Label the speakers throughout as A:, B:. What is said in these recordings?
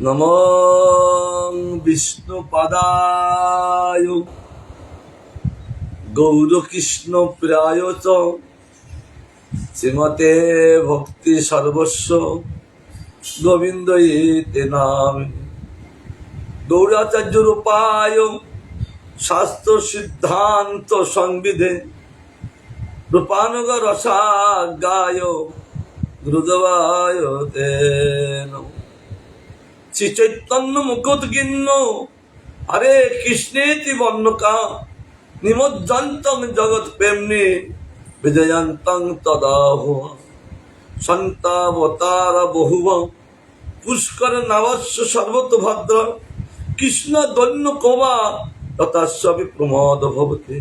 A: নমো বিষ্ণুপাদায় গৌরকৃষ্ণ প্রায় চ শ্রীমতে ভক্তি সর্বস্ব গোবিন্দ ইতি নামে। গৌরাচার্য রূপায় শাস্ত্র সিদ্ধান্ত সংবিধে রূপানুগ রসাগায় গুরুদেবায় তে নমঃ। শ্রী চৈতন্য মুকুট গিন্ন হরে কৃষ্ণেতি বর্ণকা নিমজ্জন্তং জগৎ প্রেমনে বিজয়ন্তং তদাহ সন্তাবতার বহুব পুষ্কর নবস্য সর্বত ভদ্র কৃষ্ণ দৈন্য কোবা তথাস্বপি প্রমোদ ভবতে।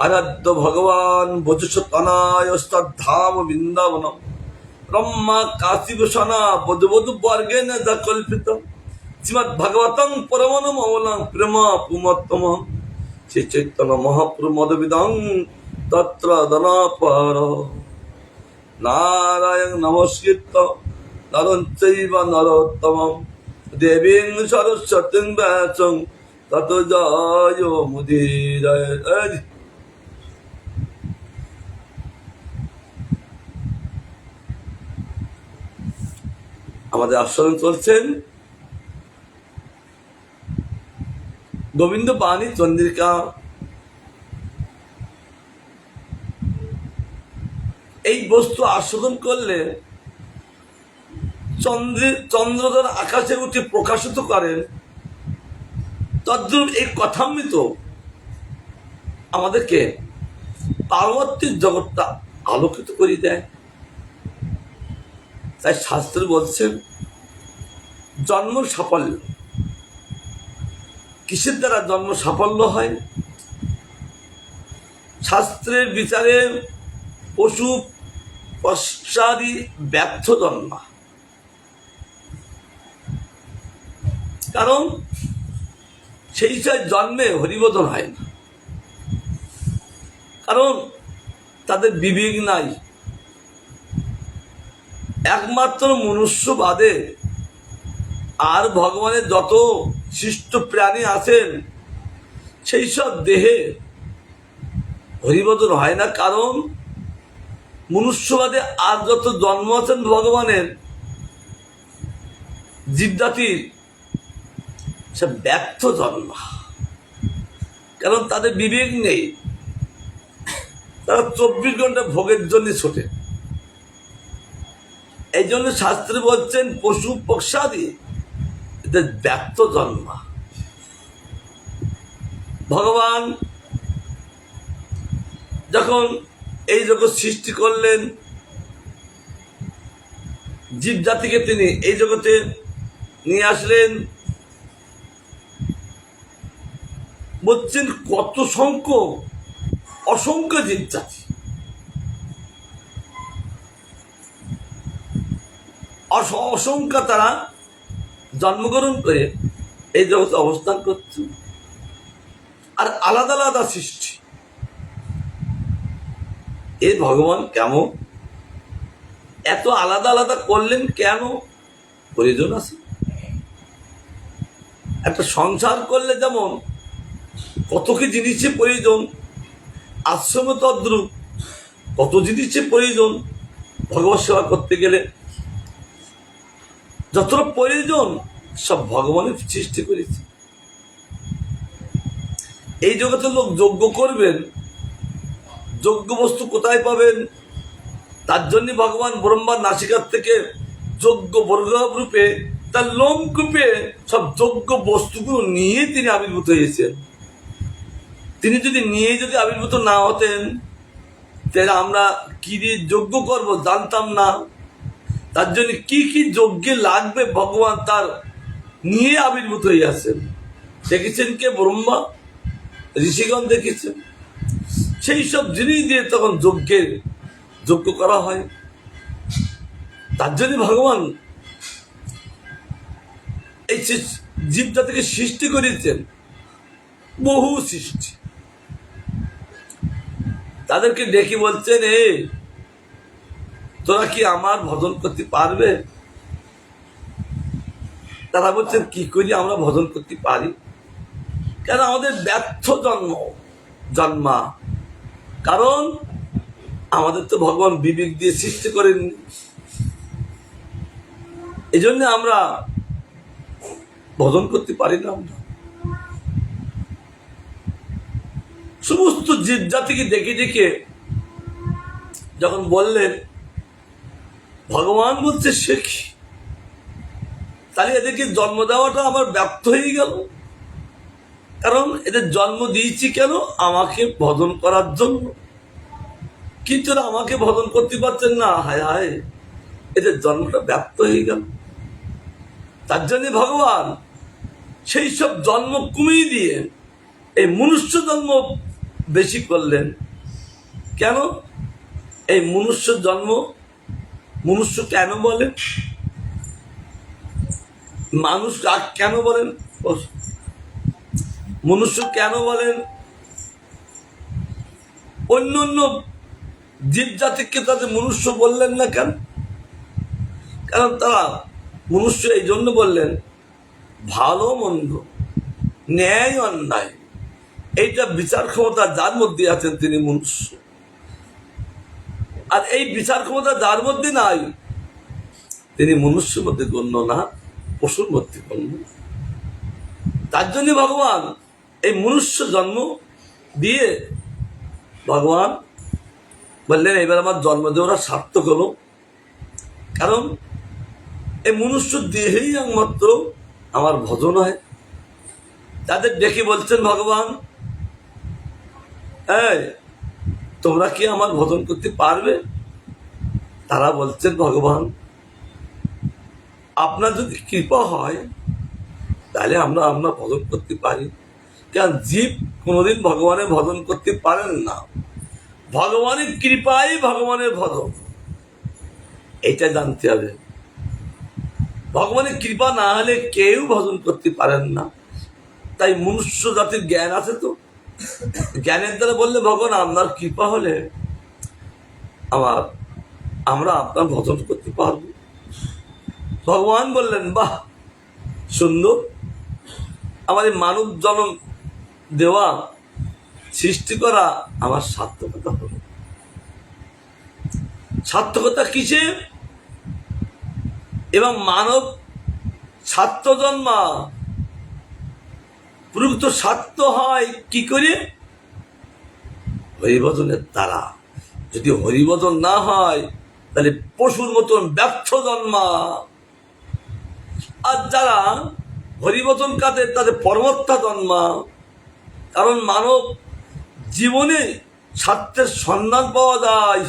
A: আরাধ্য ভগবান ভজসতনায় শ্রদ্ধাম বৃন্দাবন ব্রহ্মা কাশীভূষণা বধুবধূ বর্গেন যা কল্পিত শ্রীমৎ ভাগবতং পরমনমলং প্রেম পুমত্তম। শ্রী চৈতন্য মহাপ্রভু মদবিদং তত্র দনাপর নারায়ণ নমস্কৃত নরং চৈব নরোত্তমং দেবীং সরস্বতীং ব্যাসং ততো জয় মুদিরয়। আমাদের আস্বাদন চলছেন গোবিন্দ বাণী চন্দ্রিকা। এই বস্তু আস্বাদন করলে চন্দ্রধর আকাশে উঠে প্রকাশিত করেন, তদ্রূপ এই কথামৃত আমাদেরকে পারমার্থিক জগৎটা আলোকিত করে দেয়। তাই শাস্ত্র বলছেন জন্ম সাফল্য। কিসের দ্বারা জন্ম সাফল্য হয়? শাস্ত্রের বিচারে পশু পশ্চাদি ব্যর্থ জন্ম। কারণ সেই জন্মে হরিবোধন হয় না, কারণ তাদের বিবেক নাই। একমাত্র মনুষ্য বাদে আর ভগবানের যত সৃষ্ট প্রাণী আছেন সেই সব দেহে হরিবোধন হয় না, কারণ মনুষ্যবাদে আর যত জন্ম আছেন ভগবানের জীবজাতির সব ব্যর্থ জন্ম। কারণ তাদের বিবেক নেই, তারা 24 ঘন্টা ভোগের জন্য ছোটে। এই জন্য শাস্ত্রে বলছেন পশু পক্ষাদি এদের ব্যর্থ জন্ম। ভগবান যখন এই জগৎ সৃষ্টি করলেন, জীব জাতিকে তিনি এই জগতে নিয়ে আসলেন। বলছেন কত সংখ্যক অসংখ্য জীব জাতি, অসংখ্য তারা জন্মগ্রহণ করে এই জগতে অবস্থান করছে। আর আলাদা আলাদা সৃষ্টি। এই ভগবান কেমন এত আলাদা আলাদা করলেন? কেন? প্রয়োজন আছে। একটা সংসার করলে যেমন কত কি জিনিসের প্রয়োজন, আশ্রমে তদ্রূপ কত জিনিসের প্রয়োজন। ভগবত সেবা করতে গেলে যতটা প্রয়োজন সব ভগবানের সৃষ্টি করেছে। এই জগতে লোক যজ্ঞ করবেন, যজ্ঞ বস্তু কোথায় পাবেন? তার জন্য ভগবান ব্রহ্মার নাসিকার থেকে যজ্ঞ বর্গ রূপে তার লোমকূপে সব যজ্ঞ বস্তুগুলো নিয়ে তিনি আবির্ভূত হয়েছেন। তিনি যদি আবির্ভূত না হতেন তাহলে আমরা কি দিয়ে যজ্ঞ করবো জানতাম না। তার জন্য কি কি যজ্ঞে লাগবে ভগবান তার নিয়ে আবির্ভূত হয়ে আছেন। দেখেছেন কে? ব্রহ্মা, ঋষিগণ দেখেছেন। সেই সব জিনিস দিয়ে তখন যজ্ঞ করা হয়। তার জন্য ভগবান এই জীবজাতিকে সৃষ্টি করেছেন, বহু সৃষ্টি। তাদেরকে ডেকে বলছেন, তোরা কি আমার ভজন করতে পারবে? তারা বলছেন কি করি আমরা ভজন করতে পারি, কেন আমাদের ব্যর্থ জন্মা, কারণ আমাদের তো ভগবান বিবেক দিয়ে সৃষ্টি করেননি, এই জন্য আমরা ভজন করতে পারি না। আমরা সমস্ত জীব জাতিকে ডেকে ডেকে যখন বললেন, ভগবান বলছে সে কি, তাহলে এদেরকে জন্ম দেওয়াটা আমার ব্যর্থ হয়ে গেল, কারণ এদের জন্ম দিয়েছি কেন, আমাকে ভজন করার জন্য, কিন্তু এরা আমাকে ভজন করতে পারছেন না, হায় হায় এদের জন্মটা ব্যর্থ হয়ে গেল। তার জন্য ভগবান সেই সব জন্ম কমিয়ে দিয়ে এই মনুষ্য জন্ম বেশি করলেন। কেন এই মনুষ্য জন্ম, মনুষ্য কেন বলেন, মানুষ কেন বলেন, মনুষ্য কেন বলেন, অন্য অন্য জীব জাতিকে তাদের মনুষ্য বললেন না কেন, কারণ তারা মনুষ্য এই জন্য বললেন, ভালো মন্দ ন্যায় অন্যায় এইটা বিচার ক্ষমতা যার মধ্যে আছেন তিনি মনুষ্য, আর এই বিচার ক্ষমতা যার মধ্যে নাই তিনি মনুষ্যের মধ্যে গণ্য না, পশুর মধ্যে গণ্য। তার জন্য ভগবান এই মনুষ্য জন্ম দিয়ে ভগবান বললেন, এবার আমার জন্ম দেওয়াটা সার্থক হলো, কারণ এই মনুষ্য দেহেই একমাত্র আমার ভজন হয়। তাদের ডেকে বলছেন ভগবান, এই তোমরা কি আমার ভজন করতে পারবে? তারা বলছেন, ভগবান আপনার যদি কৃপা হয় তাহলে আমরা ভজন করতে পারি, কারণ জীব কোনোদিন ভগবানের ভজন করতে পারেন না, ভগবানের কৃপাই ভগবানের ভজন, এটা জানতে হবে। ভগবানের কৃপা না হলে কেউ ভজন করতে পারেন না। তাই মনুষ্য জাতির জ্ঞান আছে, তো জ্ঞানের দ্বারা বললে, ভগবান আপনার কৃপা হলে আমরা আপনার ভজন করতে পারব। ভগবান বললেন, বাহ সুন্দর, আমার এই মানব জন্ম দেওয়া, সৃষ্টি করা আমার সার্থকতা হলো। সার্থকতা কিসে? এবং মানব স্বার্থ জন্মা, প্রকৃত স্বার্থ হয় কি করে? হরিভজনের দ্বারা। যদি হরিভজন না হয় তাহলে পশুর মতন ব্যর্থ জন্মা। আর যারা হরিভজন কাঁদে তাদের পরমাত্মা জন্মা, কারণ মানব জীবনে স্বার্থের সন্ধান পাওয়া যায়,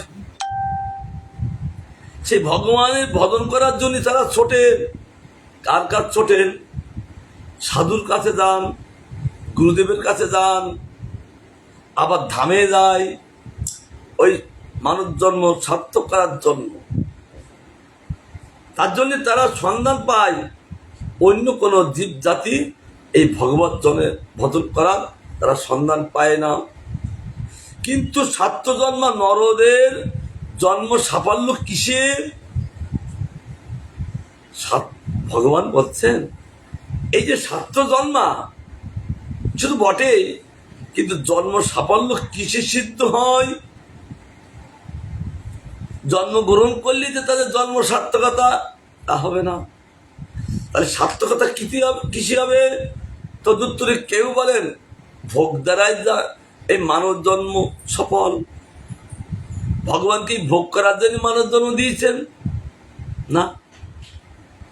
A: সেই ভগবানের ভজন করার জন্য তারা ছোটেন। কার কাছে ছোটেন? সাধুর কাছে যান, গুরুদেবের কাছে যান, আবার ধামে যায়, ওই মানব জন্ম সার্থক করার জন্য। তার জন্য তারা সন্ধান পায়, অন্য কোনো জীব জাতি এই ভগবত জনের ভজন করার তারা সন্ধান পায় না। কিন্তু সার্থ জন্মা নরদের জন্ম সাফল্য কিসের? ভগবান বলছেন, এই যে সার্থ জন্মা শুধু বটে, কিন্তু জন্ম সাফল্য কিসে সিদ্ধ হয়? জন্মগ্রহণ করলে যে তাদের জন্ম সার্থকতা, তা হবে না। তাহলে সার্থকতা কিসে হবে? তদুত্তরে কেউ বলেন, ভোগ দ্বারাই এই মানব জন্ম সফল। ভগবান কি ভোগ করার জন্য মানব জন্ম দিয়েছেন? না।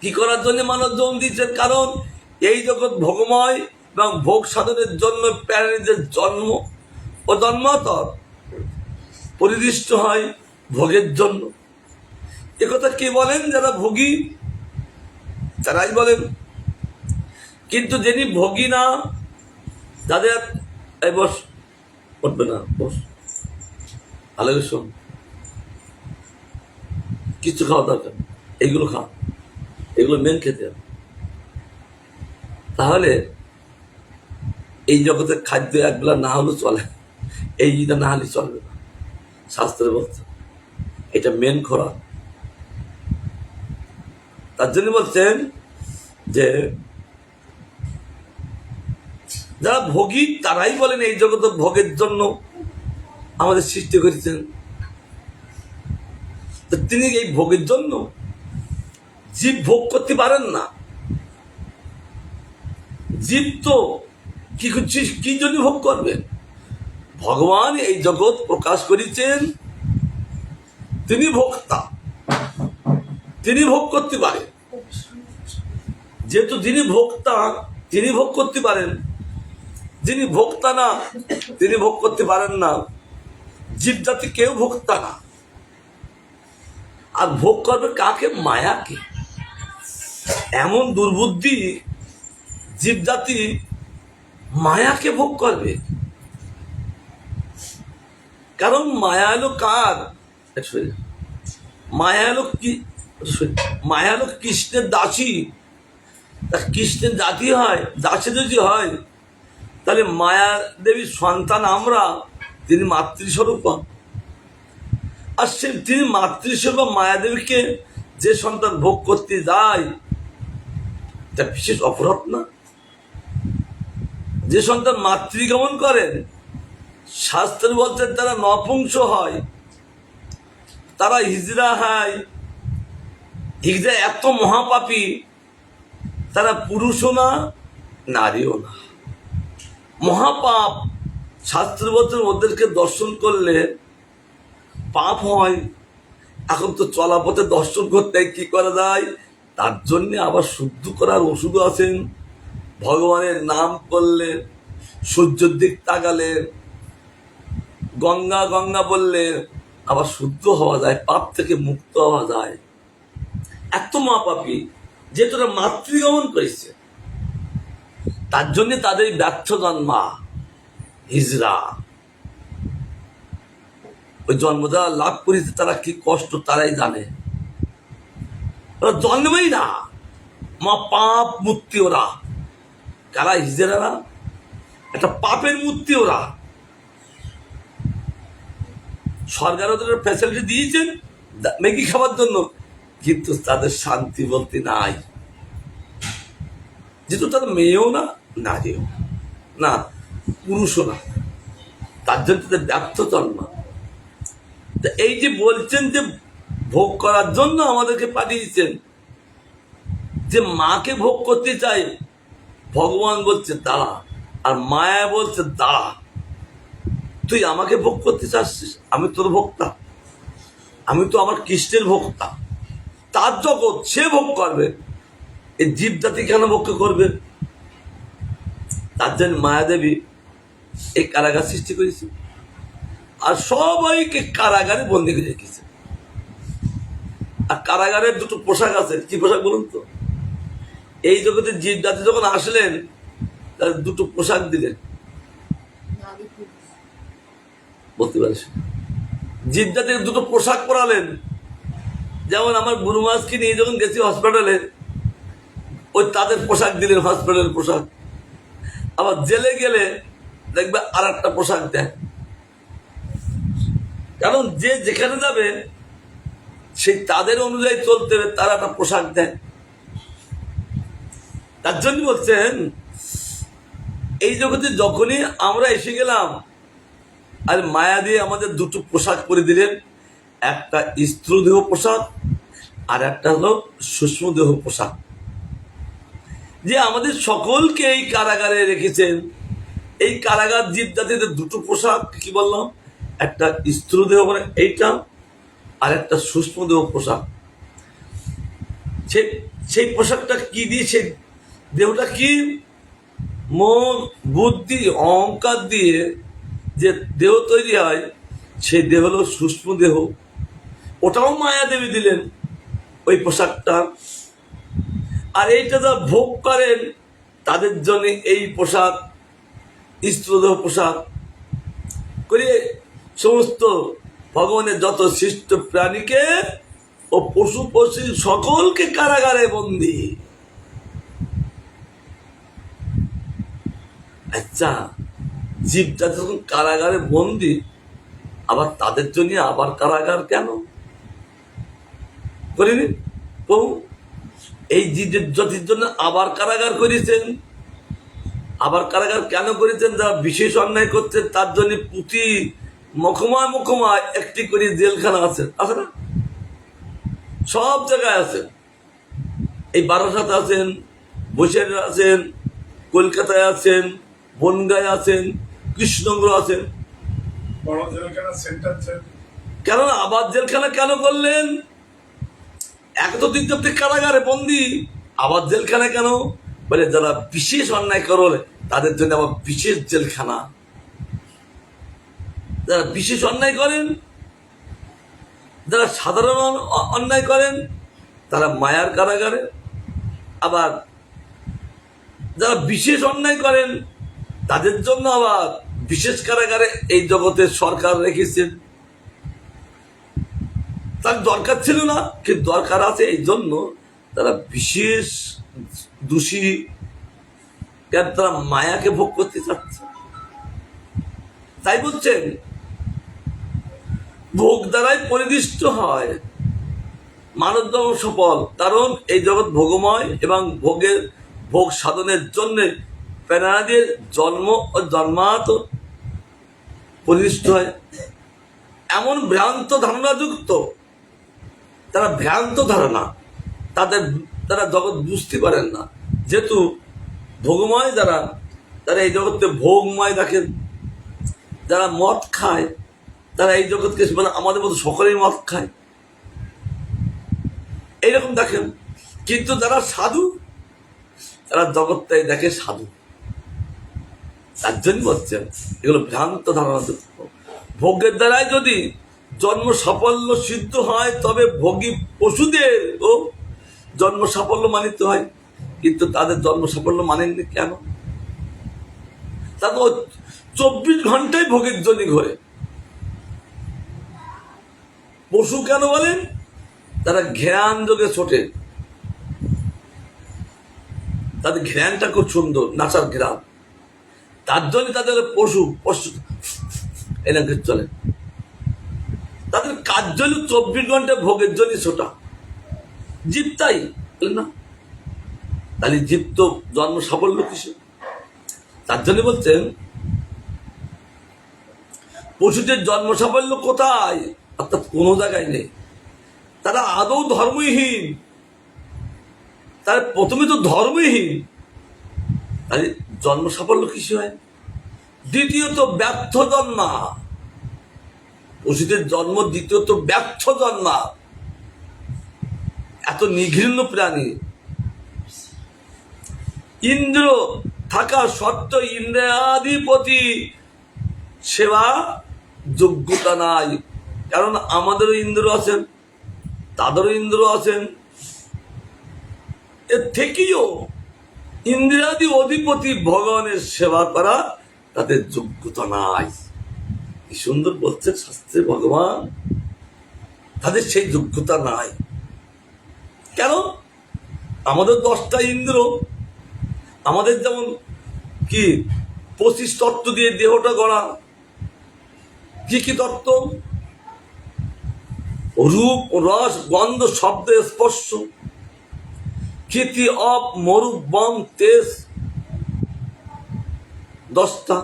A: কি করার জন্য মানব জন্ম দিয়েছেন? কারণ এই জগৎ ভোগময় এবং ভোগ সাধনের জন্য প্রাণীদের জন্ম ও জন্মান্তর পরিদৃষ্ট হয় ভোগের জন্য। একথা কে বলেন? যারা ভোগী তারাই বলেন। কিন্তু যিনি ভোগী না, যাদের এই বস উঠবে না, বস ভালো শোন, কিছু খাওয়া দরকার, এইগুলো খা, এগুলো মেন খেতে হবে। তাহলে এই জগতের খাদ্য একবেলা না হলেও চলে, এই জিনিসটা না হলে চলবে না। শাস্ত্রে বলছে এটা মেন খোরাক। তার জন্য বলছেন যে যারা ভোগী তারাই বলেন এই জগৎ ভোগের জন্য আমাদের সৃষ্টি করেছেন। তো তিনি এই ভোগের জন্য জীব ভোগ করতে পারেন না। জীব তো কি জন্য ভোগ করবেন? ভগবান এই জগৎ প্রকাশ করেছেন, তিনি ভোক্তা, তিনি ভোগ করতে পারেন। যেহেতু যিনি ভোক্তা তিনি ভোগ করতে পারেন, যিনি ভোক্তা না তিনি ভোগ করতে পারেন না। জীব জাতি কেউ ভোক্তা না। আর ভোগ করবে কাকে? মায়াকে। এমন দুর্বুদ্ধি জীব জাতি মায়াকে ভোগ করবে। কারণ মায়া এলো কার? মায়া এলো কি? মায়া এলো কৃষ্ণের দাসী। কৃষ্ণের জাতি হয়, দাসী যদি হয়, তাহলে মায়া দেবীর সন্তান আমরা, তিনি মাতৃস্বরূপা। আর তিনি মাতৃস্বরূপা মায়াদেবীকে যে সন্তান ভোগ করতে যায়, এটা বিশেষ অপরাধ না? যে সন্তান মাতৃগমন করেন, শাস্ত্র বলছেন তারা নপুংস হয়, তারা হিজড়া হয়। হিজড়া এত মহাপাপী, তারা পুরুষও না নারীও না, মহাপাপ। শাস্ত্র বলছেন ওদেরকে দর্শন করলে পাপ হয়। এখন তো চলাপথে দর্শন করতে কি করা যায়? তার জন্য আবার শুদ্ধ করার ওষুধ আছেন। ভগবানের নাম করলে, সূর্যের দিক তাকালে, গঙ্গা গঙ্গা বললে আবার শুদ্ধ হওয়া যায়, পাপ থেকে মুক্ত হওয়া যায়। এত মহাপাপী যে তোরা মাতৃগমন করেছে, তার জন্য তাদের ব্যর্থ জন্মা হিজড়া। ওই জন্ম যারা লাভ করেছে তারা কি কষ্ট তারাই জানে। ওরা জন্মেই না, মা পাপ মূর্তি ওরা। কারা? হিজড়ারা। একটা পাপের মূর্তি ওরা। সরকার ওদের ফ্যাসিলিটি দিয়েছেন ম্যাগি খাবার জন্য, কিন্তু তাদের শান্তি বলতে নাই। যেহেতু তাদের মেয়েও না নারীও না, পুরুষও না, তার জন্য তাদের ব্যর্থ জন্ম। এই যে বলছেন যে ভোগ করার জন্য আমাদেরকে পাঠিয়েছেন, যে মাকে ভোগ করতে চাই, ভগবান বলছে দাঁড়া, আর মায়া বলছে দাঁড়া। তুই আমাকে ভোগ করতে চাচ্ছিস, আমি তোর ভোক্তা, আমি তো আমার কৃষ্ণের ভোক্তা। তার জগৎ সে ভোগ করবে, এই জীব জাতি কেন ভোগ করবে? তার জন্য মায়াদেবী এই কারাগার সৃষ্টি করেছে, আর সবাইকে কারাগারে বন্দী করে রেখেছে। আর কারাগারের দুটো পোশাক আছে। কি পোশাক বলুন তো? এই জগতে জীব জাতি যখন আসলেন, তার দুটো পোশাক দিলেন। বলতে পারিস জীব জাতির দুটো পোশাক পরালেন। যেমন আমার বুড়ো মাছকে নিয়ে যখন গেছি হসপিটালে, ওই তাদের পোশাক দিলেন, হসপিটালের পোশাক। আবার জেলে গেলে দেখবে আর একটা পোশাক দেয়। কারণ যে যেখানে যাবে সেই তাদের অনুযায়ী চলতে হবে, তারা একটা পোশাক দেয়। তার জন্য বলছেন এই জগতে যখনই আমরা এসে গেলাম, আর মায়া দিয়ে আমাদের দুটো পোশাক পরে দিলেন। একটা স্থূলদেহ পোশাক, আর একটা হলো সূক্ষ্মদেহ পোশাক। যে আমাদের সকলকে এই কারাগারে রেখেছেন। এই কারাগার জীব জাতিদের দুটো পোশাক, কি বললাম? একটা স্থূলদেহ মানে এইটা, আর একটা সূক্ষ্মদেহ পোশাক। সেই পোশাকটা কি দিয়ে? সেই দেহটা কি? মন, বুদ্ধি, অহংকার দিয়ে যে দেহ তৈরি হয়, সেই দেহ হলো সূক্ষ্ম দেহ। ওটাও মায়া দেবী দিলেন ওই পোশাকটা। আর এইটা যা ভোগ করেন তাদের জন্য এই পোশাক, স্থূলদেহ পোশাক করে সমস্ত ভগবানের যত সৃষ্ট প্রাণীকে ও পশু পশু সকলকে কারাগারে বন্দী। আচ্ছা, জীবটা যখন কারাগারে বন্দী, আবার তাদের জন্য আবার কারাগার কেন করিনি প্রভু? এই জাতির জন্য আবার কারাগার করেছেন। আবার কারাগার কেন করেছেন? যারা বিশেষ অন্যায় করছেন তার জন্য প্রতি মহকুমায় মহকুমায় একটি করে জেলখানা আছে, আছে না? সব জায়গায় আছে। এই বারাসাত আছেন, বৈশালী আছেন, কলকাতায় আছেন, বনগায় আছেন, কৃষ্ণনগর আছেন।
B: বড় জেলখানা সেন্টার
A: কেন আবার জেলখানা কেন করলেন? এক তো দিন কারাগারে বন্দি, আবার জেলখানা কেন? বলে যারা বিশেষ অন্যায় করলে তাদের জন্য আবার বিশেষ জেলখানা। যারা বিশেষ অন্যায় করেন, যারা সাধারণ অন্যায় করেন তারা মায়ার কারাগারে, আবার যারা বিশেষ অন্যায় করেন তাদের জন্য আবার বিশেষ কারাগারে এই জগতের সরকার রেখেছেন। তার দরকার ছিল না, কিন্তু দরকার আছে এই জন্য তারা বিশেষ দোষী, তারা মায়াকে ভোগ করতে চাচ্ছে। তাই বলছেন ভোগ দ্বারাই পরিদিষ্ট হয় মানব জন্ম সফল, কারণ এই জগৎ ভোগময় এবং ভোগ সাধনের জন্য প্রাণীদের জন্ম ও জন্মাত পরিদিষ্ট হয়। এমন ভ্রান্ত ধারণাযুক্ত, তারা ভ্রান্ত ধারণা, তারা জগৎ বুঝতে পারেন না। যেহেতু ভোগময় তারা এই জগৎকে ভোগময় দেখেন। যারা মদ খায় তারা এই জগৎকে মানে আমাদের মতো সকলেই মদ খায় এইরকম দেখেন। কিন্তু যারা সাধু তারা জগৎটাই দেখে সাধু। তার জন্য বলছেন এগুলো ভ্রান্ত ধারণা। ভোগের দ্বারাই যদি জন্ম সাফল্য সিদ্ধ হয় তবে ভোগী পশুদেরও জন্ম সাফল্য মানিতে হয়, কিন্তু তাদের জন্ম সাফল্য মানেননি কেন? তাদের 24 ঘন্টায় ভোগের জন্য ঘরে। পশু কেন বলেন? তারা ঘ্রাণ যোগে ছোটে, তাদের ঘ্রাণটা খুব সুন্দর, নাচার ঘ্রাণ, তার জন্য তাদের পশু এনাকে চলে। তাদের কাজ জন্য 24 ঘন্টা ভোগের জন্য ছোটা। জীব তাই না? তাহলে জীব তো জন্ম সাফল্য কিসে? তার জন্য বলছেন পশুদের জন্ম সাফল্য কোথায়? অর্থাৎ কোনো জায়গায় নেই। তারা আদৌ ধর্মহীন, তারা প্রথমে তো ধর্মহীন, তাহলে জন্ম সাফল্য কিসে হয়? দ্বিতীয়ত ব্যর্থ জন্মা, পশুদের জন্ম দ্বিতীয়ত ব্যর্থ জন্মা। এত নিঘৃণ্য প্রাণী, ইন্দ্র থাকা সত্ত্বেও ইন্দ্রিয়াধিপতি সেবা যোগ্যতা নাই। কারণ আমাদেরও ইন্দ্র আছেন, তাদেরও ইন্দ্র আছেন, এর থেকেও ইন্দ্রিয়াদি অধিপতি ভগবানের সেবা করা তাদের যোগ্যতা নাই। কি সুন্দর বলছেন শাস্ত্রে ভগবান, তাদের সেই যোগ্যতা নাই। কেন? আমাদের 10টা ইন্দ্র, আমাদের যেমন কি 25 তত্ত্ব দিয়ে দেহটা গড়া। কি কি তত্ত্ব? রূপ, রস, গন্ধ, শব্দ, স্পর্শ, ক্ষিতি, অপ, মরু, বম, তেজ, 10টা।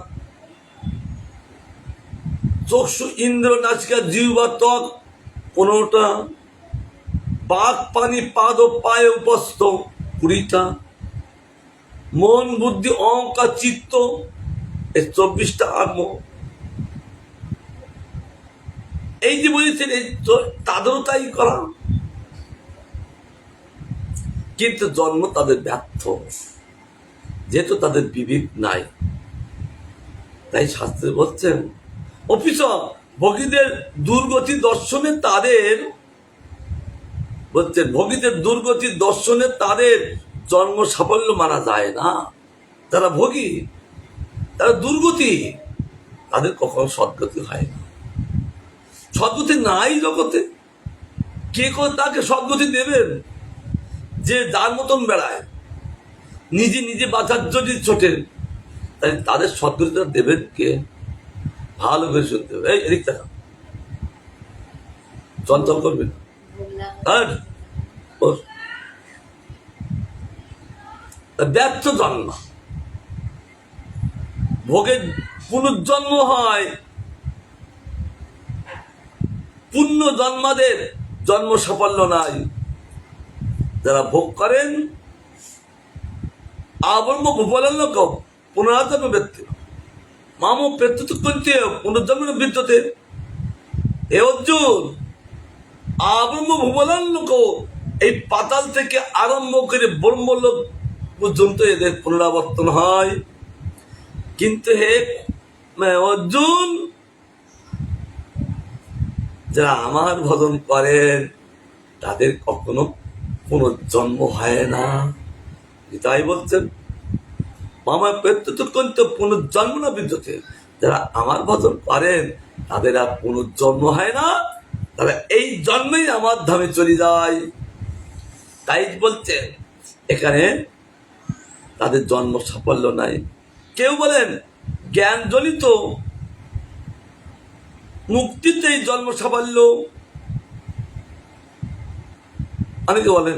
A: চক্ষু, ইন্দ্র, নাসিকা, জিহ্বা, ত্বক 15টা। বাক, পানি, পাদ ও পায়ে উপস্থ 20টা। মন, বুদ্ধি, অহংকার, চিত্ত 24টা আত্ম। এই যে বলেছেন তাদেরও তাই করা, কিন্তু জন্ম তাদের ব্যর্থ, যেহেতু তাদের বিবেক নাই। তাই শাস্ত্রে বলছেন অফিস ভোগীদের দুর্গতি দর্শনে তাদের বলছেন ভোগীদের দুর্গতি দর্শনে তাদের জন্ম সাফল্য মানা যায় না। তারা ভোগী, তারা দুর্গতি, তাদের কখনো সদ্গতি হয় না। সদ্গতি নাই জগতে। কে করে তাকে সদ্গতি দেবেন? যে যার মতন বেড়ায়, নিজে নিজে বাঁচার জন্য ছোটেন, তাই তাদের সদ্গতিটা দেবেন কে? ভালো করে শুনতে হবে। এই এদিক দেখা চঞ্চল করবেন। ব্যর্থ জন্ম। ভোগের পুনর্জন্ম হয় পুণ্য জন্মাদের, জন্ম সাফল্য নাই। যারা ভোগ করেন আবর্ম ভূপালন পুনরাজন্ম ব্যক্তি মাম প্রত্যুৎপত্তি পুনর্জন্ম বিদ্যতে। এ অর্জুন, আবর্ম ভূপালন এই পাতাল থেকে আরম্ভ করে ব্রহ্মলোক পর্যন্ত এদের পুনরাবর্তন হয়। কিন্তু হে অর্জুন, যারা আমার ভজন করেন তাদের কখনো পুনর্জন্ম হয় না। তাই বলছেন মামা প্রত্যুৎপত্তি পুনর্জন্ম না বিদ্যতে। যারা আমার ভজন করেন তাদের আর পুনর্জন্ম হয় না, তারা এই জন্মেই আমার ধামে চলে যায়। তাই বলছেন এখানে তাদের জন্ম সাফল্য নাই। কেউ বলেন জ্ঞান জনিত মুক্তিতেই জন্ম সাফল্য, অনেকে বলেন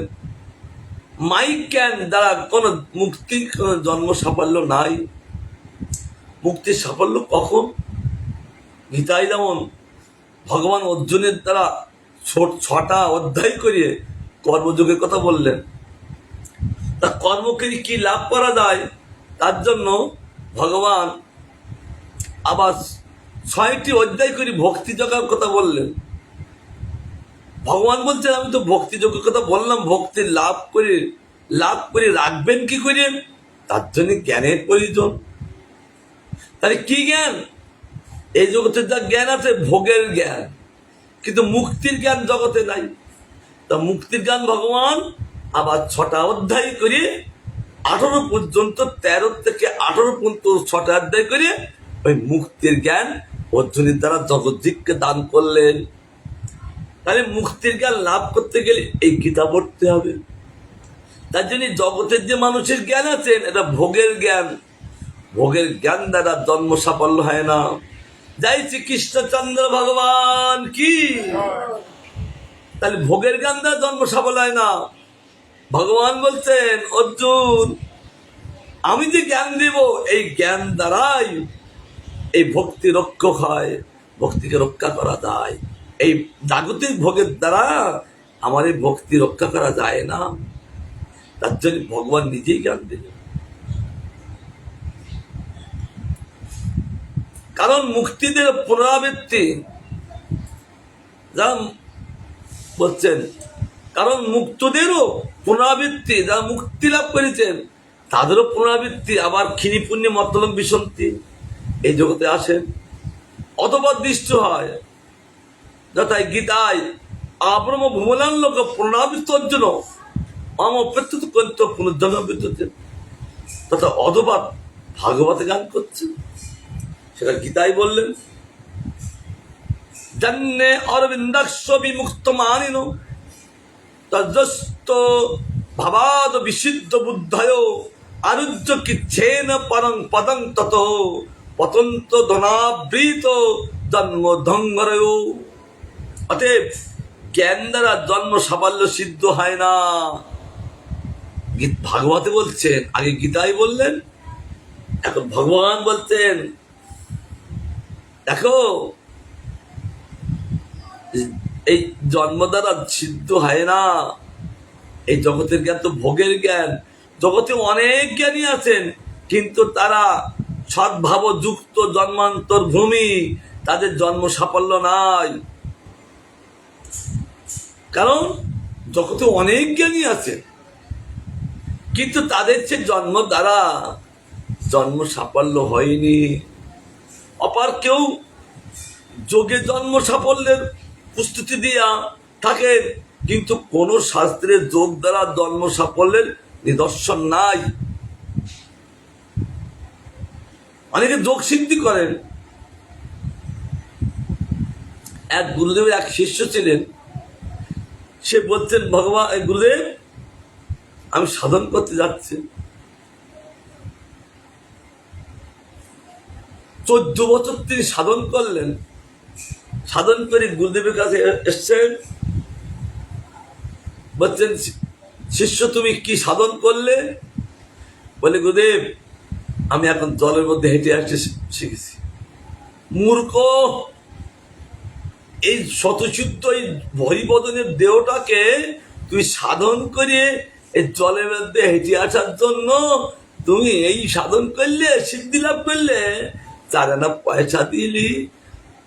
A: মাইক জ্ঞান দ্বারা কোন মুক্তির কোন জন্ম সাফল্য নাই। মুক্তির সাফল্য কখন? গীতায় যেমন ভগবান অর্জুনের দ্বারা 6টা অধ্যায় করিয়ে কর্মযোগের কথা বললেন। তা কর্মকে কি লাভ করা যায় তার জন্য ভগবান আবার 6টি অধ্যায় করে ভক্তি যোগের কথা বললেন। ভগবান বলছেন আমি তো ভক্তি যোগের কথা বললাম, ভক্তি লাভ করে রাখবেন কি করে? তার জন্য জ্ঞানের প্রয়োজন। তাহলে কি জ্ঞান? এই জগতে যা জ্ঞান আছে ভোগের জ্ঞান, কিন্তু মুক্তির জ্ঞান জগতে নাই। তা মুক্তির জ্ঞান ভগবান আবার 6টা অধ্যায় করে 18 পর্যন্ত, 13 থেকে 18 পর্যন্ত 6টা অধ্যায় করে ওই মুক্তির জ্ঞান অর্জুনের দ্বারা জগৎজিৎকে দান করলেন। তাহলে মুক্তির জ্ঞান লাভ করতে গেলে এই গীতা পড়তে হবে। তার জন্য জগতের যে মানুষের জ্ঞান আছেন এটা ভোগের জ্ঞান। ভোগের জ্ঞান দ্বারা জন্ম সাফল্য হয় না। যাই শ্রীকৃষ্ণচন্দ্র ভগবান কি। তাহলে ভোগের জ্ঞান দ্বারা জন্ম সাফল্য হয় না। ভগবান বলছেন অর্জুন, আমি যে জ্ঞান দিব এই জ্ঞান দ্বারাই এই ভক্তি রক্ষক হয়, ভক্তিকে রক্ষা করা যায়। এই জাগতিক ভোগের দ্বারা আমার এই ভক্তি রক্ষা করা যায় না। তার জন্য ভগবান নিজেই জ্ঞান দিলেন। কারণ মুক্তিদের পুনরাবৃত্তি যা বলছেন, কারণ মুক্তদেরও পুনরাবৃত্তি, যারা মুক্তি লাভ করেছেন তাদেরও পুনরাবৃত্তি আবার ক্ষিণী পুণ্য মতলব বিসন্তি এই জগতে আসেন, অথবা দৃষ্ট হয়। যথায় গীতায় আব্রহ্ম ভূমলান লোক পুনরাবৃত্ত অর্জুন মাম প্রত্যুৎপত্তি পুনর্জন্ম বিদ্যতে, তথা অথবা ভাগবত গান করছেন। সেটা গীতায় বললেন জন্মে অরবিন্দাক্ষ বিমুক্ত মানিনো তজস্ত ভাবাদ বিশুদ্ধ বুদ্ধয় আরুজ্য কিচ্ছেন পরং পদং তত পতন্ত ধনাবৃত জন্ম ধঙ্গরয়। অতএব জ্ঞান দ্বারা জন্ম সাফল্য সিদ্ধ হয় না। ভাগবতে বলছেন, আগে গীতায় বললেন, এখন ভগবান বলছেন দেখো এই জন্ম দ্বারা সিদ্ধ হয় না। এই জগতের জ্ঞান তো ভোগের জ্ঞান। জগতে অনেক জ্ঞানী আছেন কিন্তু তারা সদ্ভাব যুক্ত জন্মান্তর ভূমি, তাদের জন্ম সাফল্য নাই। কারণ জগতে অনেক জ্ঞানী আছে কিন্তু তাদের সে জন্ম দ্বারা জন্ম সাফল্য হয়নি। অপার কেউ যোগে জন্ম সাফল্যের প্রস্তুতি দিয়া থাকেন কিন্তু কোন শাস্ত্রের যোগ দ্বারা জন্ম সাফল্যের নিদর্শন নাই। অনেকে যোগ সিদ্ধি করেন। এক গুরুদেবের এক শিষ্য ছিলেন, সে বলছেন ভগবান গুরুদেব আমি সাধন করতে যাচ্ছি। 14 বছর তিনি সাধন করলেন। সাধন করে গুরুদেবের কাছে এসছেন, বলছেন শিষ্য তুমি কি সাধন করলে? বলে গুরুদেব আমি এখন জলের মধ্যে হেঁটে আসতে শিখেছি। মূর্খ, এই শতশুদ্ধ এই হরিবদনের দেহটাকে তুই সাধন করে এই জলের মধ্যে হেঁটে আসার জন্য তুমি এই সাধন করলে, সিদ্ধি লাভ করলে, 4 আনা পয়সা দিলি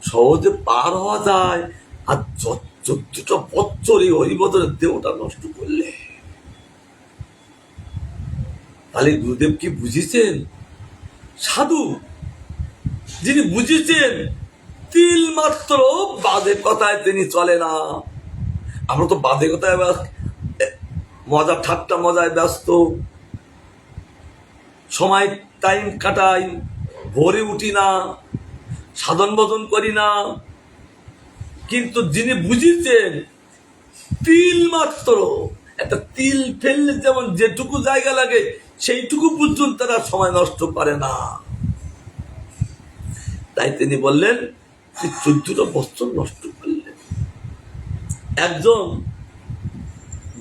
A: সহজে পার হওয়া যায়, আর 14টা বছর এই হরিবদনের দেহটা নষ্ট করলে। তাহলে গুরুদেব কি বুঝেছেন? সাধু যিনি বুঝেছেন, তিল মাত্র বাদে কথায় তিনি চলে না। আমরা তো বাদে কথায় মজা ঠাট্টা মজায় ব্যস্ত, সময় টাইম কাটাই, ভোরে উঠি না, সাধন ভজন করি না। কিন্তু যিনি বুঝেছেন, তিল মাত্র, একটা তিল ফেললে যেমন যেটুকু জায়গা লাগে সেইটুকু পর্যন্ত তারা সময় নষ্ট করে না। তাই তিনি বললেন 14টা বছর নষ্ট করলেন। একজন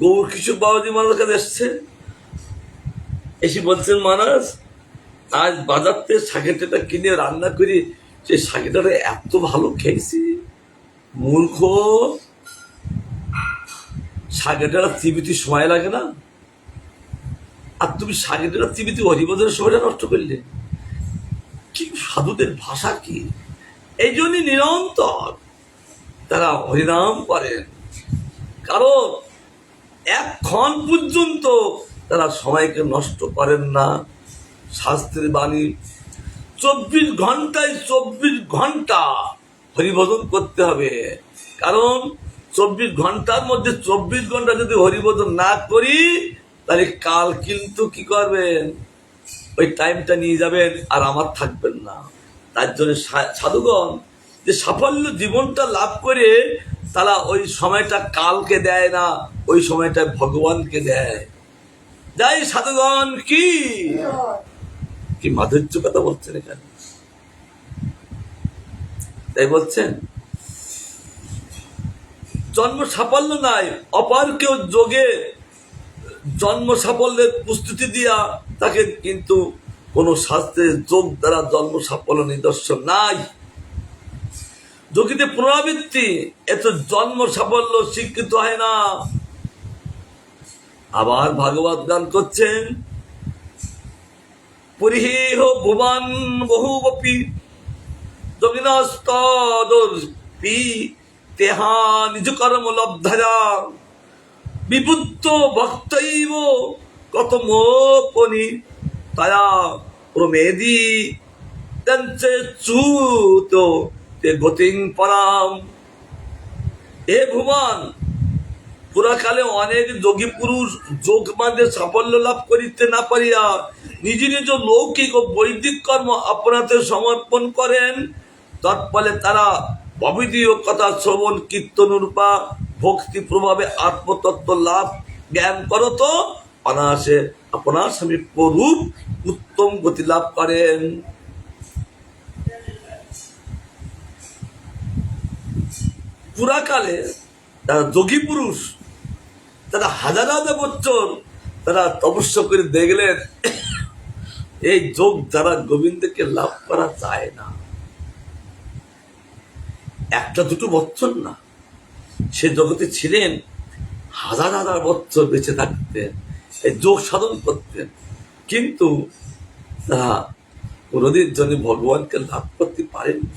A: গৌর কিশোর বাবাজি মহারাজ কাছে এসছে, এসে বলছেন মহারাজ আজ বাজার থেকে শাকেটা কিনে রান্না করি, সেই শাকেটা এত ভালো খেয়েছি। মূর্খ, শাকেটা চিবিতে সময় লাগে না, আর তুমি শাকেটা চিবিতে হরিবদনের সময়টা নষ্ট করলে। কি সাধুদের ভাষা কি! এই জন্যই নিরন্তর তারা হরিনাম করেন, কারণ এক্ষণ পর্যন্ত তারা সময়কে নষ্ট করেন না। শাস্ত্রের বাণী 24 ঘন্টায় 24 ঘন্টা হরিভজন করতে হবে, কারণ 24 ঘন্টার মধ্যে 24 ঘন্টা যদি হরিভজন না করি তাহলে কাল কিন্তু কি করবেন, ওই টাইমটা নিয়ে যাবেন আর আমার থাকবেন না। তার জন্য সাধুগণ যে সাফল্য জীবনটা লাভ করে তারা ওই সময়টা কালকে দেয় না, ওই সময়টা ভগবানকে দেয়। যাই সাধুগণ কি কি মাধুর্য কথা বলছেন এখানে। তাই বলছেন জন্ম সাফল্য নাই, অপার কেউ যোগে জন্ম সাফল্যের প্রস্তুতি দিয়া তাকে, কিন্তু কোন শাস্ত্রের যোগ দ্বারা জন্ম সাফল্য নিদর্শন নাই। যোগীতে পুনরাবৃত্তি, এত জন্ম সাফল্য স্বীকৃত হয় না। আবার ভাগবত গান করছেন, পরিহেহ ভুবন বহুবপি যোগিনস্তদর্পি তেহা নিজ কর্ম লব্ধয়া বিবুদ্ধ ভক্তৈব কতমোপনি তায়া প্রমেদি তঞ্চে চুত তে গতিং পরাম। হে ভুবন, পুরাকালে অনেক যোগী পুরুষ যোগ মাঝে সাফল্য লাভ করিতে না পারিয়া নিজ নিজ লৌকিক ও বৈদিক কর্ম আপনাতে সমর্পণ করেন। তৎফলে তারা অবিধীয় কথা শ্রবণ কীর্তন রূপা ভক্তি প্রভাবে আত্মতত্ত্ব লাভ জ্ঞান করত অনায়াসে আপনার স্বামী প্ররূপ উত্তম গতি লাভ করেন। পুরাকালে তারা যোগী পুরুষ, তারা হাজার হাজার বছর তারা তপস্যা করে দেখলেন এই যোগ যারা গোবিন্দকে লাভ করা যায় না। 1-2 বছর না, সে জগতে ছিলেন হাজার হাজার বছর বেঁচে থাকতেন, এই যোগ সাধন করতেন, কিন্তু তারা কোনদিন জন্য ভগবানকে লাভ করতে পারেননি।